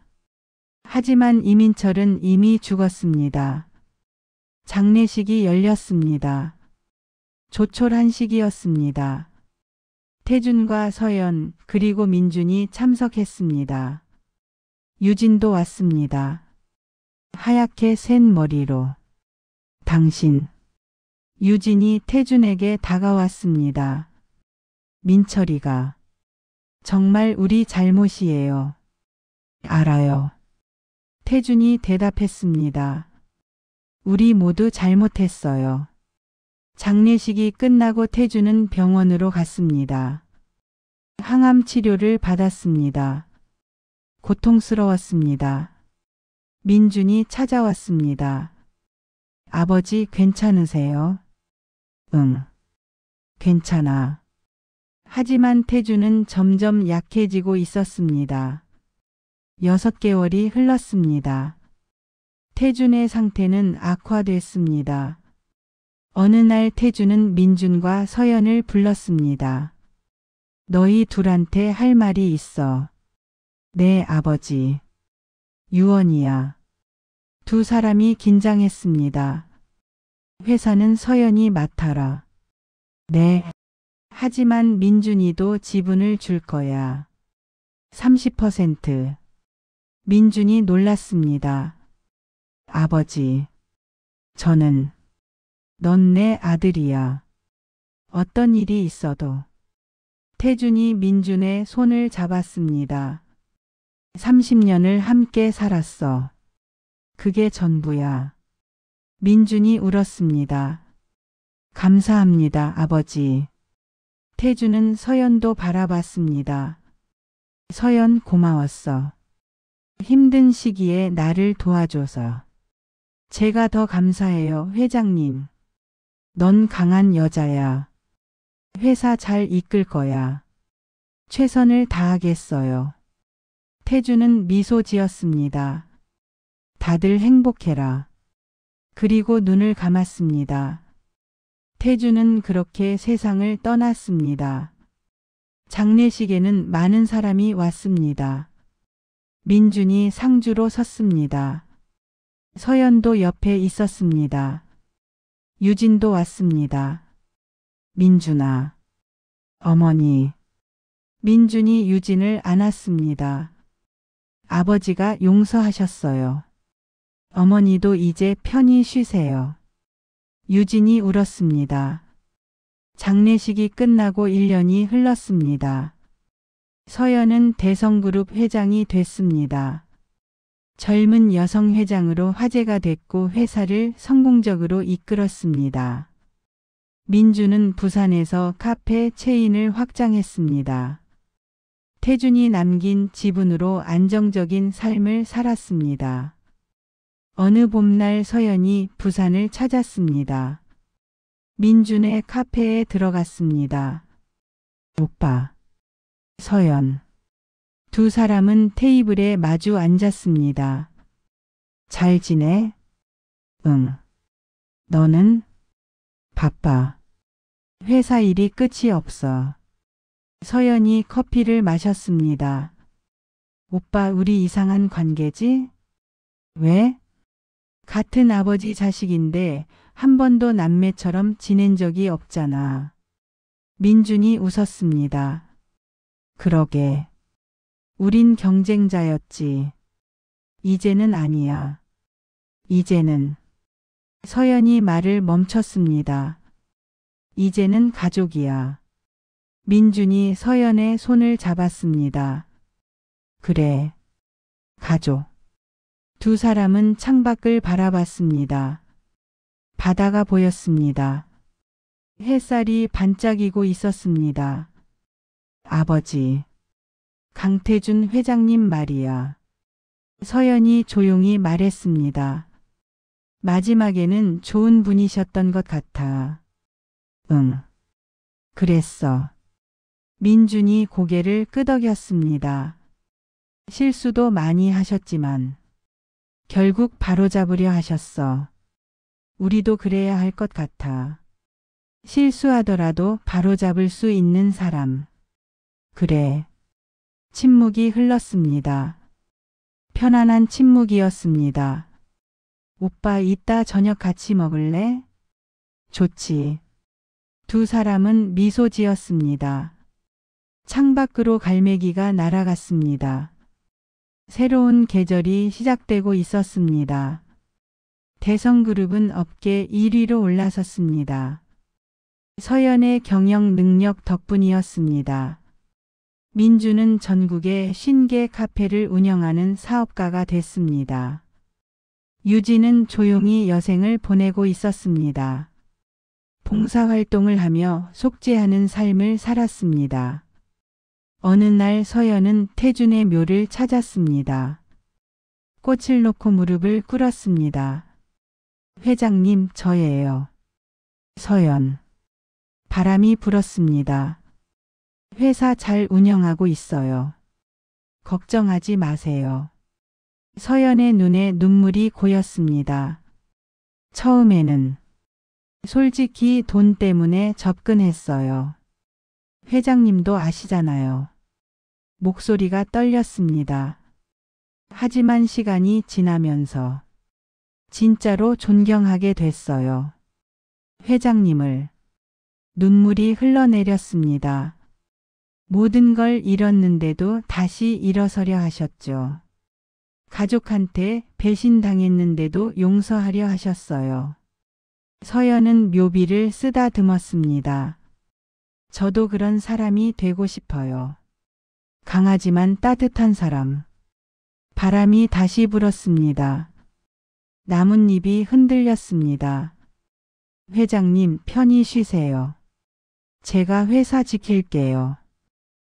하지만 이민철은 이미 죽었습니다. 장례식이 열렸습니다. 조촐한 식이었습니다. 태준과 서연 그리고 민준이 참석했습니다. 유진도 왔습니다. 하얗게 센 머리로. 당신. 유진이 태준에게 다가왔습니다. 민철이가. 정말 우리 잘못이에요. 알아요. 태준이 대답했습니다. 우리 모두 잘못했어요. 장례식이 끝나고 태준은 병원으로 갔습니다. 항암 치료를 받았습니다. 고통스러웠습니다. 민준이 찾아왔습니다. 아버지 괜찮으세요? 응. 괜찮아. 하지만 태준은 점점 약해지고 있었습니다. 6개월이 흘렀습니다. 태준의 상태는 악화됐습니다. 어느 날 태주는 민준과 서연을 불렀습니다. 너희 둘한테 할 말이 있어. 내 아버지. 유언이야. 두 사람이 긴장했습니다. 회사는 서연이 맡아라. 네. 하지만 민준이도 지분을 줄 거야. 30%. 민준이 놀랐습니다. 아버지. 저는. 넌 내 아들이야. 어떤 일이 있어도. 태준이 민준의 손을 잡았습니다. 30년을 함께 살았어. 그게 전부야. 민준이 울었습니다. 감사합니다, 아버지. 태준은 서연도 바라봤습니다. 서연 고마웠어. 힘든 시기에 나를 도와줘서. 제가 더 감사해요, 회장님. 넌 강한 여자야. 회사 잘 이끌 거야. 최선을 다하겠어요. 태주는 미소 지었습니다. 다들 행복해라. 그리고 눈을 감았습니다. 태주는 그렇게 세상을 떠났습니다. 장례식에는 많은 사람이 왔습니다. 민준이 상주로 섰습니다. 서연도 옆에 있었습니다. 유진도 왔습니다. 민준아. 어머니. 민준이 유진을 안았습니다. 아버지가 용서하셨어요. 어머니도 이제 편히 쉬세요. 유진이 울었습니다. 장례식이 끝나고 1년이 흘렀습니다. 서연은 대성그룹 회장이 됐습니다. 젊은 여성 회장으로 화제가 됐고 회사를 성공적으로 이끌었습니다. 민주는 부산에서 카페 체인을 확장했습니다. 태준이 남긴 지분으로 안정적인 삶을 살았습니다. 어느 봄날 서연이 부산을 찾았습니다. 민준의 카페에 들어갔습니다. 오빠. 서연. 두 사람은 테이블에 마주 앉았습니다. 잘 지내? 응. 너는? 바빠. 회사 일이 끝이 없어. 서연이 커피를 마셨습니다. 오빠, 우리 이상한 관계지? 왜? 같은 아버지 자식인데 한 번도 남매처럼 지낸 적이 없잖아. 민준이 웃었습니다. 그러게. 우린 경쟁자였지. 이제는 아니야. 이제는. 서연이 말을 멈췄습니다. 이제는 가족이야. 민준이 서연의 손을 잡았습니다. 그래. 가족. 두 사람은 창밖을 바라봤습니다. 바다가 보였습니다. 햇살이 반짝이고 있었습니다. 아버지. 강태준 회장님 말이야. 서연이 조용히 말했습니다. 마지막에는 좋은 분이셨던 것 같아. 응. 그랬어. 민준이 고개를 끄덕였습니다. 실수도 많이 하셨지만 결국 바로잡으려 하셨어. 우리도 그래야 할 것 같아. 실수하더라도 바로잡을 수 있는 사람. 그래. 침묵이 흘렀습니다. 편안한 침묵이었습니다. 오빠, 이따 저녁 같이 먹을래? 좋지. 두 사람은 미소 지었습니다. 창밖으로 갈매기가 날아갔습니다. 새로운 계절이 시작되고 있었습니다. 대성그룹은 업계 1위로 올라섰습니다. 서연의 경영 능력 덕분이었습니다. 민주는 전국에 50개 카페를 운영하는 사업가가 됐습니다. 유진은 조용히 여생을 보내고 있었습니다. 봉사활동을 하며 속죄하는 삶을 살았습니다. 어느 날 서연은 태준의 묘를 찾았습니다. 꽃을 놓고 무릎을 꿇었습니다. 회장님, 저예요. 서연. 바람이 불었습니다. 회사 잘 운영하고 있어요. 걱정하지 마세요. 서연의 눈에 눈물이 고였습니다. 처음에는. 솔직히 돈 때문에 접근했어요. 회장님도 아시잖아요. 목소리가 떨렸습니다. 하지만 시간이 지나면서 진짜로 존경하게 됐어요. 회장님을. 눈물이 흘러내렸습니다. 모든 걸 잃었는데도 다시 일어서려 하셨죠. 가족한테 배신당했는데도 용서하려 하셨어요. 서연은 묘비를 쓰다듬었습니다. 저도 그런 사람이 되고 싶어요. 강하지만 따뜻한 사람. 바람이 다시 불었습니다. 나뭇잎이 흔들렸습니다. 회장님, 편히 쉬세요. 제가 회사 지킬게요.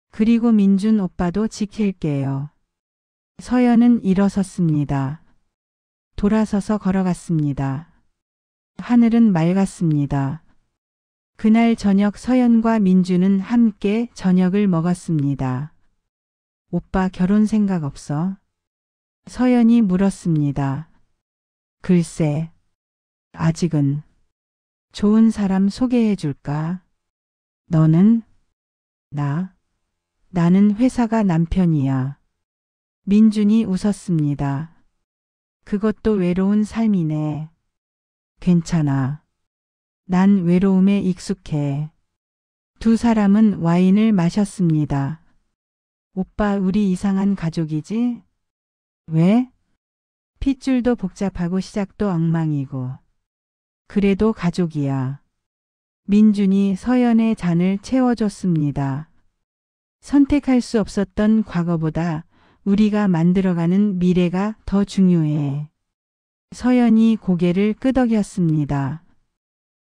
그리고 민준 오빠도 지킬게요. 서연은 일어섰습니다. 돌아서서 걸어갔습니다. 하늘은 맑았습니다. 그날 저녁 서연과 민준은 함께 저녁을 먹었습니다. 오빠 결혼 생각 없어? 서연이 물었습니다. 글쎄, 아직은. 좋은 사람 소개해 줄까? 너는? 나는 회사가 남편이야. 민준이 웃었습니다. 그것도 외로운 삶이네. 괜찮아. 난 외로움에 익숙해. 두 사람은 와인을 마셨습니다. 오빠, 우리 이상한 가족이지? 왜? 핏줄도 복잡하고 시작도 엉망이고. 그래도 가족이야. 민준이 서연의 잔을 채워줬습니다. 선택할 수 없었던 과거보다 우리가 만들어가는 미래가 더 중요해. 서연이 고개를 끄덕였습니다.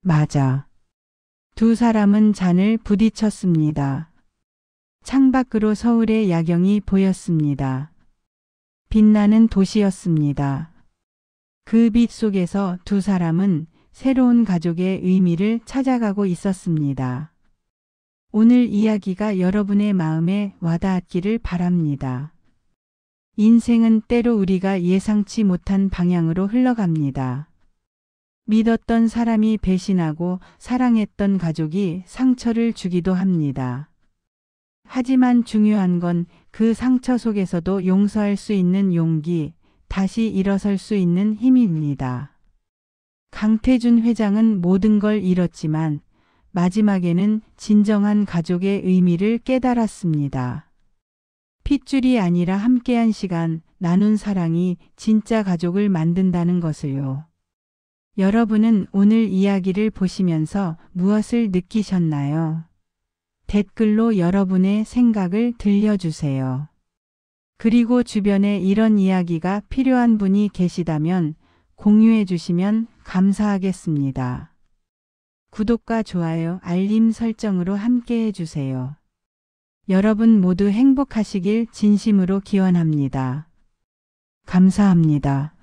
맞아. 두 사람은 잔을 부딪혔습니다. 창밖으로 서울의 야경이 보였습니다. 빛나는 도시였습니다. 그 빛 속에서 두 사람은 새로운 가족의 의미를 찾아가고 있었습니다. 오늘 이야기가 여러분의 마음에 와닿았기를 바랍니다. 인생은 때로 우리가 예상치 못한 방향으로 흘러갑니다. 믿었던 사람이 배신하고 사랑했던 가족이 상처를 주기도 합니다. 하지만 중요한 건 그 상처 속에서도 용서할 수 있는 용기, 다시 일어설 수 있는 힘입니다. 강태준 회장은 모든 걸 잃었지만 마지막에는 진정한 가족의 의미를 깨달았습니다. 핏줄이 아니라 함께한 시간, 나눈 사랑이 진짜 가족을 만든다는 것을요. 여러분은 오늘 이야기를 보시면서 무엇을 느끼셨나요? 댓글로 여러분의 생각을 들려주세요. 그리고 주변에 이런 이야기가 필요한 분이 계시다면 공유해 주시면 감사하겠습니다. 구독과 좋아요, 알림 설정으로 함께 해주세요. 여러분 모두 행복하시길 진심으로 기원합니다. 감사합니다.